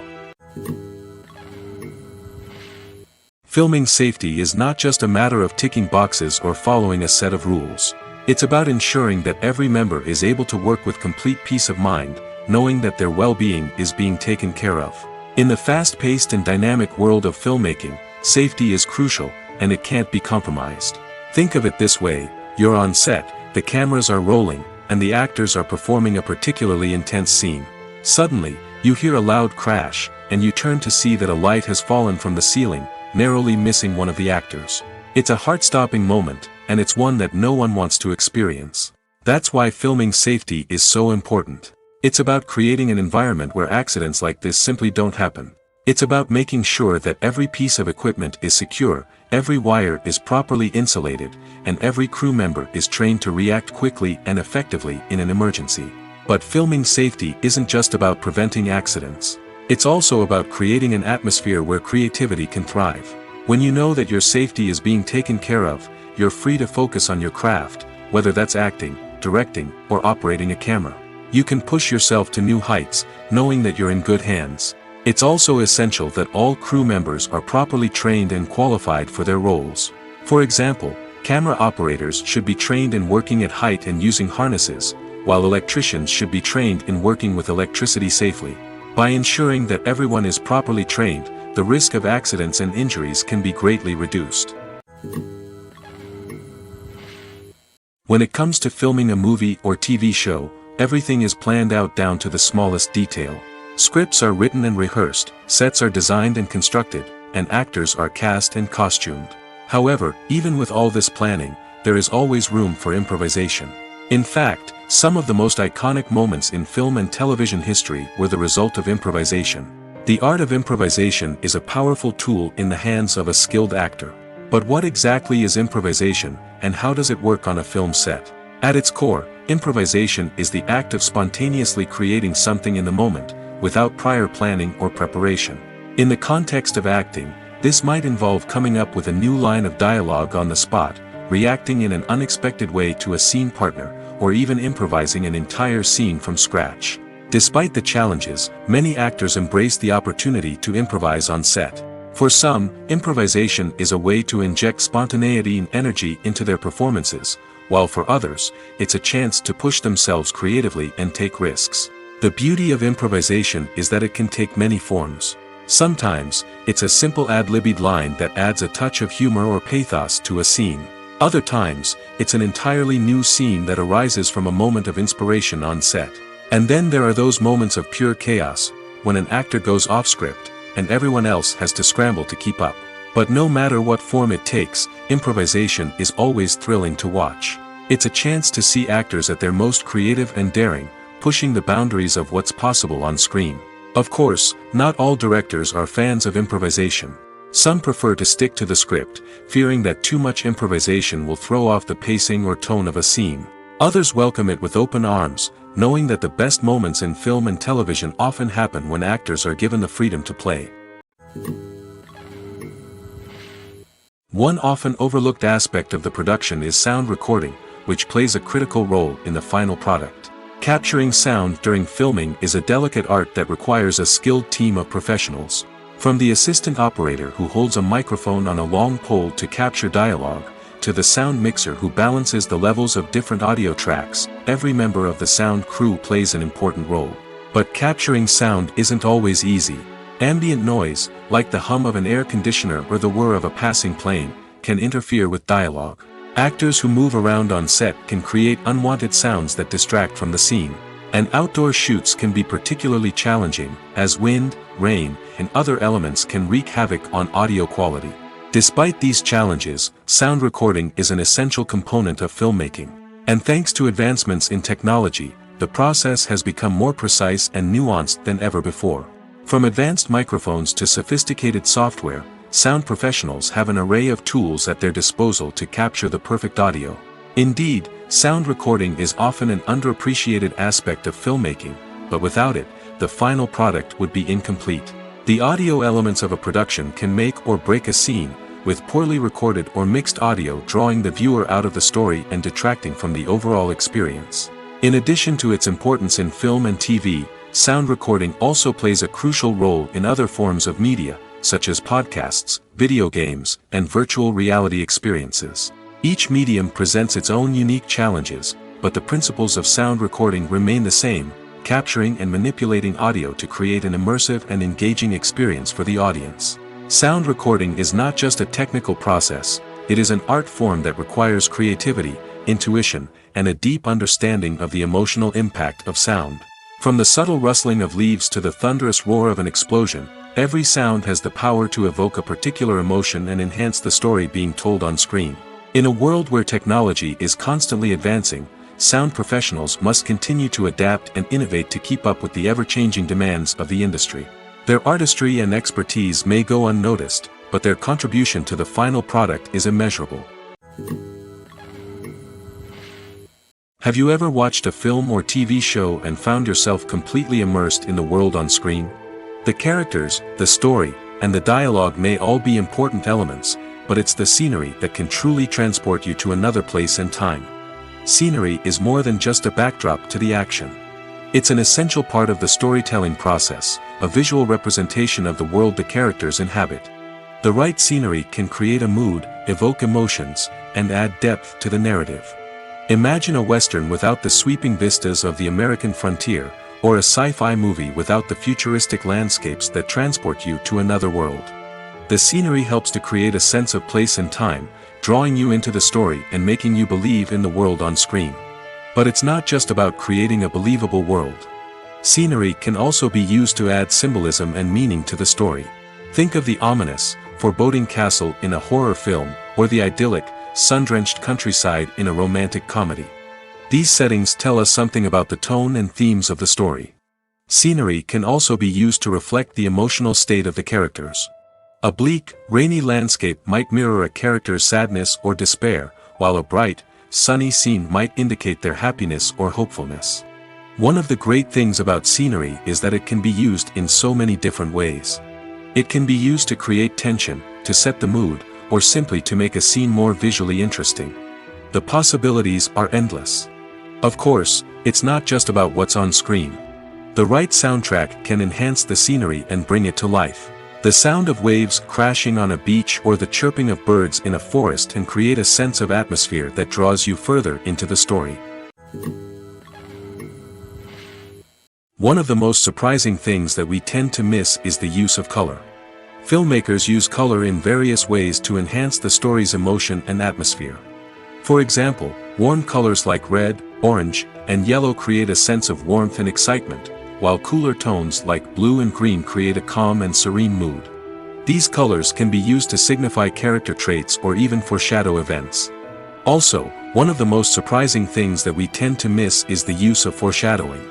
Filming safety is not just a matter of ticking boxes or following a set of rules. It's about ensuring that every member is able to work with complete peace of mind, knowing that their well-being is being taken care of. In the fast-paced and dynamic world of filmmaking, safety is crucial, and it can't be compromised. Think of it this way: you're on set, the cameras are rolling, and the actors are performing a particularly intense scene. Suddenly, you hear a loud crash, and you turn to see that a light has fallen from the ceiling, narrowly missing one of the actors. It's a heart-stopping moment, and it's one that no one wants to experience. That's why filming safety is so important. It's about creating an environment where accidents like this simply don't happen. It's about making sure that every piece of equipment is secure, every wire is properly insulated, and every crew member is trained to react quickly and effectively in an emergency. But filming safety isn't just about preventing accidents. It's also about creating an atmosphere where creativity can thrive. When you know that your safety is being taken care of, you're free to focus on your craft, whether that's acting, directing, or operating a camera. You can push yourself to new heights, knowing that you're in good hands. It's also essential that all crew members are properly trained and qualified for their roles. For example, camera operators should be trained in working at height and using harnesses, while electricians should be trained in working with electricity safely. By ensuring that everyone is properly trained, the risk of accidents and injuries can be greatly reduced. When it comes to filming a movie or TV show, everything is planned out down to the smallest detail. Scripts are written and rehearsed, sets are designed and constructed, and actors are cast and costumed. However, even with all this planning, there is always room for improvisation. In fact, some of the most iconic moments in film and television history were the result of improvisation. The art of improvisation is a powerful tool in the hands of a skilled actor. But what exactly is improvisation, and how does it work on a film set? At its core, improvisation is the act of spontaneously creating something in the moment, without prior planning or preparation. In the context of acting, this might involve coming up with a new line of dialogue on the spot, reacting in an unexpected way to a scene partner, or even improvising an entire scene from scratch. Despite the challenges, many actors embrace the opportunity to improvise on set. For some, improvisation is a way to inject spontaneity and energy into their performances, while for others, it's a chance to push themselves creatively and take risks. The beauty of improvisation is that it can take many forms. Sometimes, it's a simple ad-libbed line that adds a touch of humor or pathos to a scene. Other times, it's an entirely new scene that arises from a moment of inspiration on set. And then there are those moments of pure chaos, when an actor goes off script, and everyone else has to scramble to keep up. But no matter what form it takes, improvisation is always thrilling to watch. It's a chance to see actors at their most creative and daring, pushing the boundaries of what's possible on screen. Of course, not all directors are fans of improvisation. Some prefer to stick to the script, fearing that too much improvisation will throw off the pacing or tone of a scene. Others welcome it with open arms, knowing that the best moments in film and television often happen when actors are given the freedom to play. One often overlooked aspect of the production is sound recording, which plays a critical role in the final product. Capturing sound during filming is a delicate art that requires a skilled team of professionals. From the assistant operator who holds a microphone on a long pole to capture dialogue, to the sound mixer who balances the levels of different audio tracks, every member of the sound crew plays an important role. But capturing sound isn't always easy. Ambient noise, like the hum of an air conditioner or the whir of a passing plane, can interfere with dialogue. Actors who move around on set can create unwanted sounds that distract from the scene. And outdoor shoots can be particularly challenging, as wind, rain, and other elements can wreak havoc on audio quality. Despite these challenges, sound recording is an essential component of filmmaking. And thanks to advancements in technology, the process has become more precise and nuanced than ever before. From advanced microphones to sophisticated software, sound professionals have an array of tools at their disposal to capture the perfect audio. Indeed, sound recording is often an underappreciated aspect of filmmaking, but without it, the final product would be incomplete. The audio elements of a production can make or break a scene, with poorly recorded or mixed audio drawing the viewer out of the story and detracting from the overall experience. In addition to its importance in film and TV, sound recording also plays a crucial role in other forms of media, such as podcasts, video games, and virtual reality experiences. Each medium presents its own unique challenges, but the principles of sound recording remain the same, capturing and manipulating audio to create an immersive and engaging experience for the audience. Sound recording is not just a technical process, it is an art form that requires creativity, intuition, and a deep understanding of the emotional impact of sound. From the subtle rustling of leaves to the thunderous roar of an explosion, every sound has the power to evoke a particular emotion and enhance the story being told on screen. In a world where technology is constantly advancing, sound professionals must continue to adapt and innovate to keep up with the ever-changing demands of the industry. Their artistry and expertise may go unnoticed, but their contribution to the final product is immeasurable. Have you ever watched a film or TV show and found yourself completely immersed in the world on screen? The characters, the story, and the dialogue may all be important elements, but it's the scenery that can truly transport you to another place and time. Scenery is more than just a backdrop to the action. It's an essential part of the storytelling process, a visual representation of the world the characters inhabit. The right scenery can create a mood, evoke emotions, and add depth to the narrative. Imagine a Western without the sweeping vistas of the American frontier, or a sci-fi movie without the futuristic landscapes that transport you to another world. The scenery helps to create a sense of place and time, drawing you into the story and making you believe in the world on screen. But it's not just about creating a believable world. Scenery can also be used to add symbolism and meaning to the story. Think of the ominous, foreboding castle in a horror film, or the idyllic, sun-drenched countryside in a romantic comedy. These settings tell us something about the tone and themes of the story. Scenery can also be used to reflect the emotional state of the characters. A bleak, rainy landscape might mirror a character's sadness or despair, while a bright, sunny scene might indicate their happiness or hopefulness. One of the great things about scenery is that it can be used in so many different ways. It can be used to create tension, to set the mood, or simply to make a scene more visually interesting. The possibilities are endless. Of course, it's not just about what's on screen. The right soundtrack can enhance the scenery and bring it to life. The sound of waves crashing on a beach or the chirping of birds in a forest can create a sense of atmosphere that draws you further into the story. One of the most surprising things that we tend to miss is the use of color. Filmmakers use color in various ways to enhance the story's emotion and atmosphere. For example, warm colors like red, orange, and yellow create a sense of warmth and excitement, while cooler tones like blue and green create a calm and serene mood. These colors can be used to signify character traits or even foreshadow events. Also, one of the most surprising things that we tend to miss is the use of foreshadowing.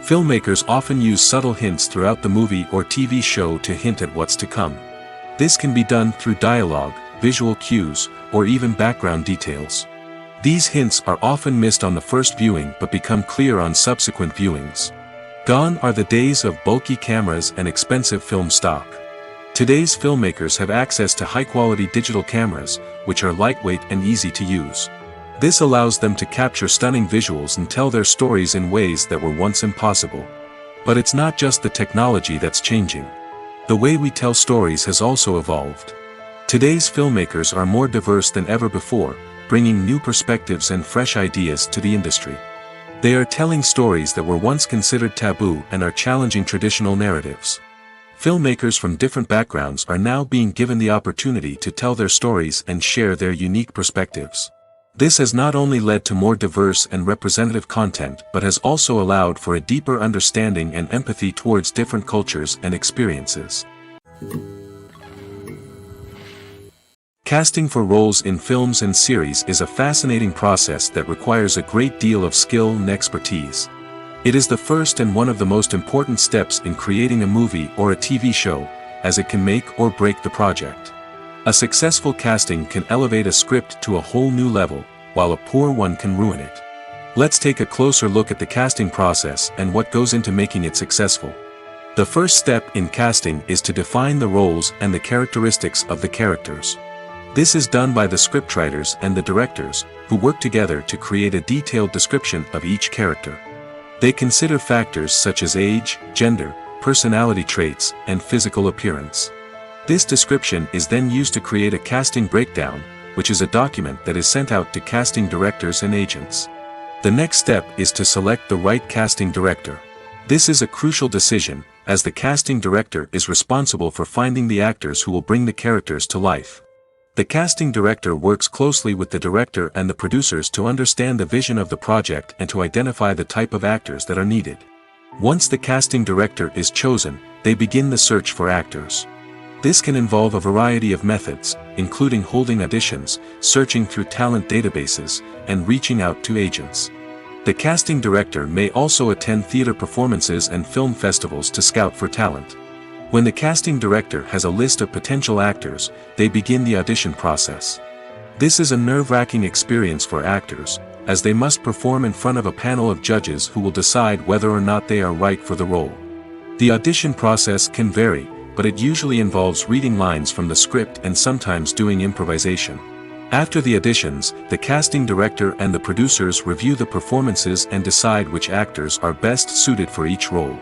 Filmmakers often use subtle hints throughout the movie or TV show to hint at what's to come. This can be done through dialogue, visual cues, or even background details. These hints are often missed on the first viewing but become clear on subsequent viewings. Gone are the days of bulky cameras and expensive film stock. Today's filmmakers have access to high-quality digital cameras, which are lightweight and easy to use. This allows them to capture stunning visuals and tell their stories in ways that were once impossible. But it's not just the technology that's changing. The way we tell stories has also evolved. Today's filmmakers are more diverse than ever before, bringing new perspectives and fresh ideas to the industry. They are telling stories that were once considered taboo and are challenging traditional narratives. Filmmakers from different backgrounds are now being given the opportunity to tell their stories and share their unique perspectives. This has not only led to more diverse and representative content but has also allowed for a deeper understanding and empathy towards different cultures and experiences. Casting for roles in films and series is a fascinating process that requires a great deal of skill and expertise. It is the first and one of the most important steps in creating a movie or a TV show, as it can make or break the project. A successful casting can elevate a script to a whole new level, while a poor one can ruin it. Let's take a closer look at the casting process and what goes into making it successful. The first step in casting is to define the roles and the characteristics of the characters. This is done by the scriptwriters and the directors, who work together to create a detailed description of each character. They consider factors such as age, gender, personality traits, and physical appearance. This description is then used to create a casting breakdown, which is a document that is sent out to casting directors and agents. The next step is to select the right casting director. This is a crucial decision, as the casting director is responsible for finding the actors who will bring the characters to life. The casting director works closely with the director and the producers to understand the vision of the project and to identify the type of actors that are needed. Once the casting director is chosen, they begin the search for actors. This can involve a variety of methods, including holding auditions, searching through talent databases, and reaching out to agents. The casting director may also attend theater performances and film festivals to scout for talent. When the casting director has a list of potential actors, they begin the audition process. This is a nerve-wracking experience for actors, as they must perform in front of a panel of judges who will decide whether or not they are right for the role. The audition process can vary, but it usually involves reading lines from the script and sometimes doing improvisation. After the auditions, the casting director and the producers review the performances and decide which actors are best suited for each role.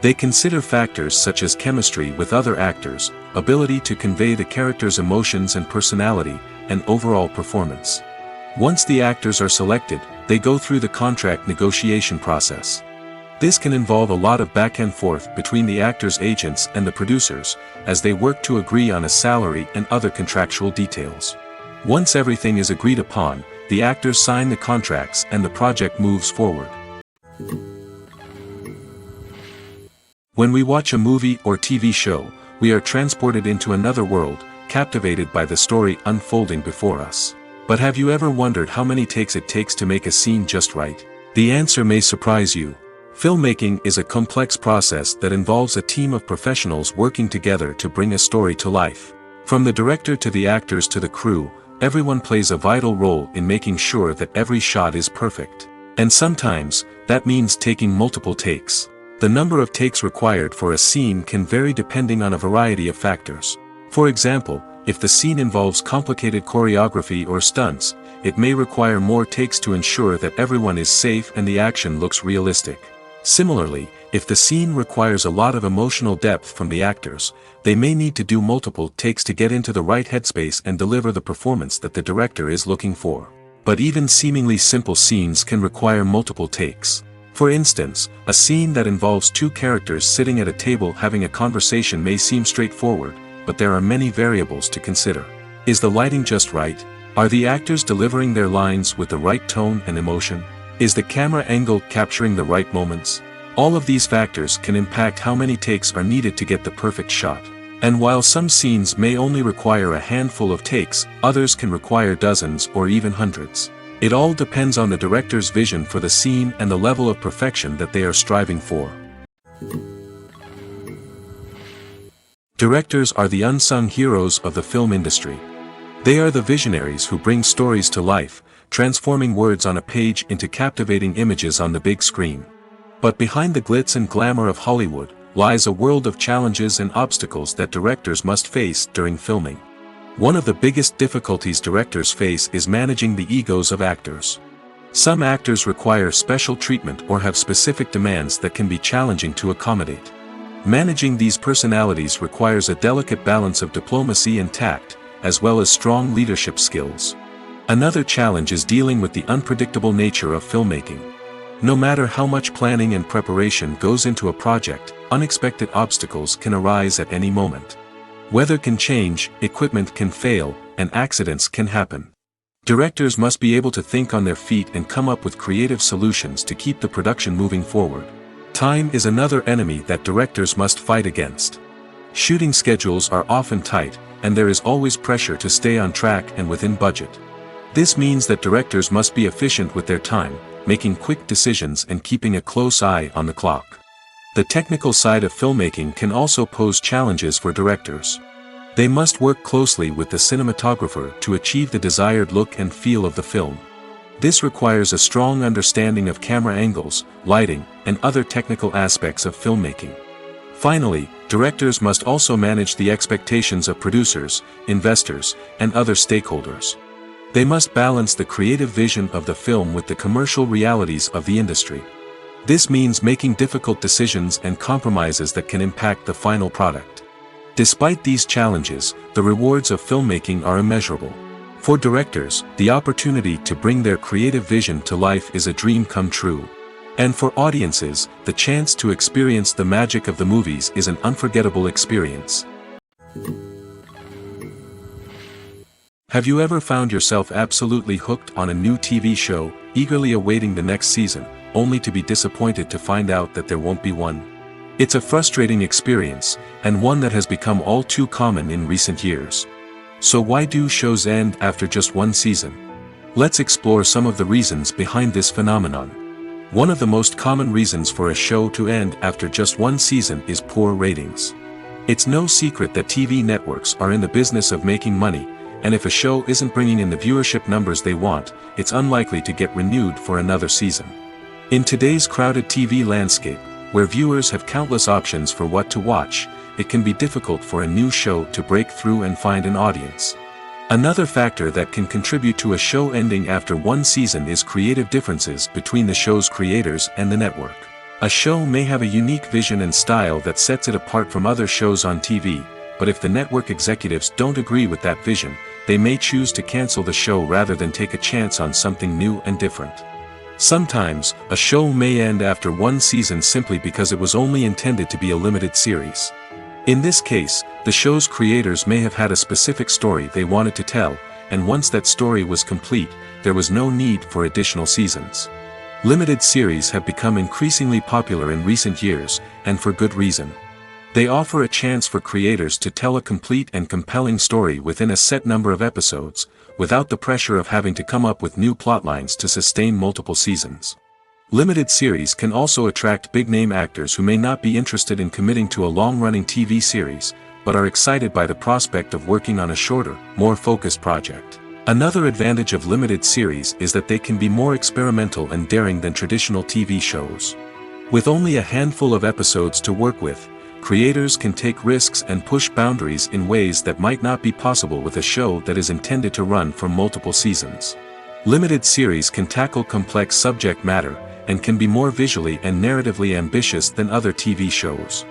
They consider factors such as chemistry with other actors, ability to convey the character's emotions and personality, and overall performance. Once the actors are selected, they go through the contract negotiation process. This can involve a lot of back and forth between the actors' agents and the producers, as they work to agree on a salary and other contractual details. Once everything is agreed upon, the actors sign the contracts and the project moves forward. When we watch a movie or TV show, we are transported into another world, captivated by the story unfolding before us. But have you ever wondered how many takes it takes to make a scene just right? The answer may surprise you. Filmmaking is a complex process that involves a team of professionals working together to bring a story to life. From the director to the actors to the crew, everyone plays a vital role in making sure that every shot is perfect. And sometimes, that means taking multiple takes. The number of takes required for a scene can vary depending on a variety of factors. For example, if the scene involves complicated choreography or stunts, it may require more takes to ensure that everyone is safe and the action looks realistic. Similarly, if the scene requires a lot of emotional depth from the actors, they may need to do multiple takes to get into the right headspace and deliver the performance that the director is looking for. But even seemingly simple scenes can require multiple takes. For instance, a scene that involves two characters sitting at a table having a conversation may seem straightforward, but there are many variables to consider. Is the lighting just right? Are the actors delivering their lines with the right tone and emotion? Is the camera angle capturing the right moments? All of these factors can impact how many takes are needed to get the perfect shot. And while some scenes may only require a handful of takes, others can require dozens or even hundreds. It all depends on the director's vision for the scene and the level of perfection that they are striving for. Directors are the unsung heroes of the film industry. They are the visionaries who bring stories to life, transforming words on a page into captivating images on the big screen. But behind the glitz and glamour of Hollywood, lies a world of challenges and obstacles that directors must face during filming. One of the biggest difficulties directors face is managing the egos of actors. Some actors require special treatment or have specific demands that can be challenging to accommodate. Managing these personalities requires a delicate balance of diplomacy and tact, as well as strong leadership skills. Another challenge is dealing with the unpredictable nature of filmmaking. No matter how much planning and preparation goes into a project, unexpected obstacles can arise at any moment. Weather can change, equipment can fail, and accidents can happen. Directors must be able to think on their feet and come up with creative solutions to keep the production moving forward. Time is another enemy that directors must fight against. Shooting schedules are often tight, and there is always pressure to stay on track and within budget. This means that directors must be efficient with their time, making quick decisions and keeping a close eye on the clock. The technical side of filmmaking can also pose challenges for directors. They must work closely with the cinematographer to achieve the desired look and feel of the film. This requires a strong understanding of camera angles, lighting, and other technical aspects of filmmaking. Finally, directors must also manage the expectations of producers, investors, and other stakeholders. They must balance the creative vision of the film with the commercial realities of the industry. This means making difficult decisions and compromises that can impact the final product. Despite these challenges, the rewards of filmmaking are immeasurable. For directors, the opportunity to bring their creative vision to life is a dream come true. And for audiences, the chance to experience the magic of the movies is an unforgettable experience. Have you ever found yourself absolutely hooked on a new TV show, eagerly awaiting the next season, only to be disappointed to find out that there won't be one? It's a frustrating experience, and one that has become all too common in recent years. So why do shows end after just one season? Let's explore some of the reasons behind this phenomenon. One of the most common reasons for a show to end after just one season is poor ratings. It's no secret that TV networks are in the business of making money, and if a show isn't bringing in the viewership numbers they want, it's unlikely to get renewed for another season. In today's crowded TV landscape, Where viewers have countless options for what to watch, it can be difficult for a new show to break through and find an audience. Another factor that can contribute to a show ending after one season is creative differences between the show's creators and the network. A show may have a unique vision and style that sets it apart from other shows on TV, but if the network executives don't agree with that vision, they may choose to cancel the show rather than take a chance on something new and different. Sometimes, a show may end after one season simply because it was only intended to be a limited series. In this case, the show's creators may have had a specific story they wanted to tell, and once that story was complete, there was no need for additional seasons. Limited series have become increasingly popular in recent years, and for good reason. They offer a chance for creators to tell a complete and compelling story within a set number of episodes, without the pressure of having to come up with new plotlines to sustain multiple seasons. Limited series can also attract big-name actors who may not be interested in committing to a long-running TV series, but are excited by the prospect of working on a shorter, more focused project. Another advantage of limited series is that they can be more experimental and daring than traditional TV shows. With only a handful of episodes to work with, creators can take risks and push boundaries in ways that might not be possible with a show that is intended to run for multiple seasons. Limited series can tackle complex subject matter, and can be more visually and narratively ambitious than other TV shows.